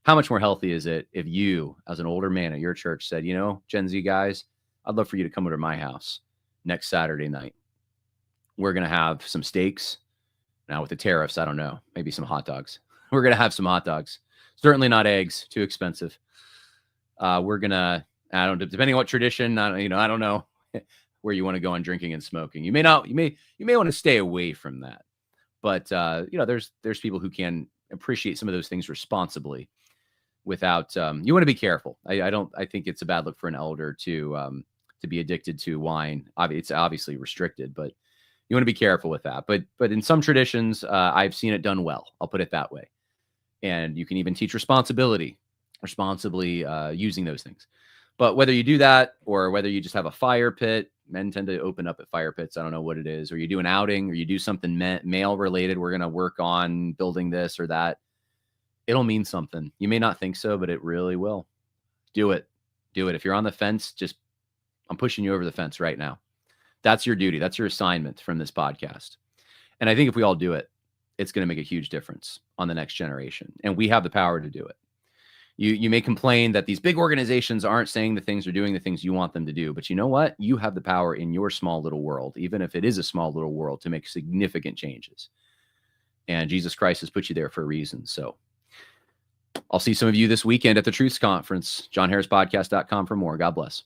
how much more healthy is it if you, as an older man at your church, said, Gen Z guys, I'd love for you to come over to my house next Saturday night. We're going to have some steaks. Now with the tariffs, I don't know, maybe some hot dogs. We're going to have some hot dogs. Certainly not eggs, too expensive. We're going to, depending on what tradition, I don't know where you want to go on drinking and smoking. You may want to stay away from that. But, there's people who can appreciate some of those things responsibly without, you want to be careful. I think it's a bad look for an elder to be addicted to wine. It's obviously restricted, but you want to be careful with that. But in some traditions, I've seen it done well. I'll put it that way. And you can even teach responsibly using those things. But whether you do that or whether you just have a fire pit, men tend to open up at fire pits. I don't know what it is. Or you do an outing or you do something male related. We're going to work on building this or that. It'll mean something. You may not think so, but it really will. Do it. If you're on the fence, I'm pushing you over the fence right now. That's your duty. That's your assignment from this podcast. And I think if we all do it, it's going to make a huge difference on the next generation. And we have the power to do it. You may complain that these big organizations aren't saying the things or doing the things you want them to do. But you know what? You have the power in your small little world, even if it is a small little world, to make significant changes. And Jesus Christ has put you there for a reason. So I'll see some of you this weekend at the Truths Conference. JohnHarrisPodcast.com for more. God bless.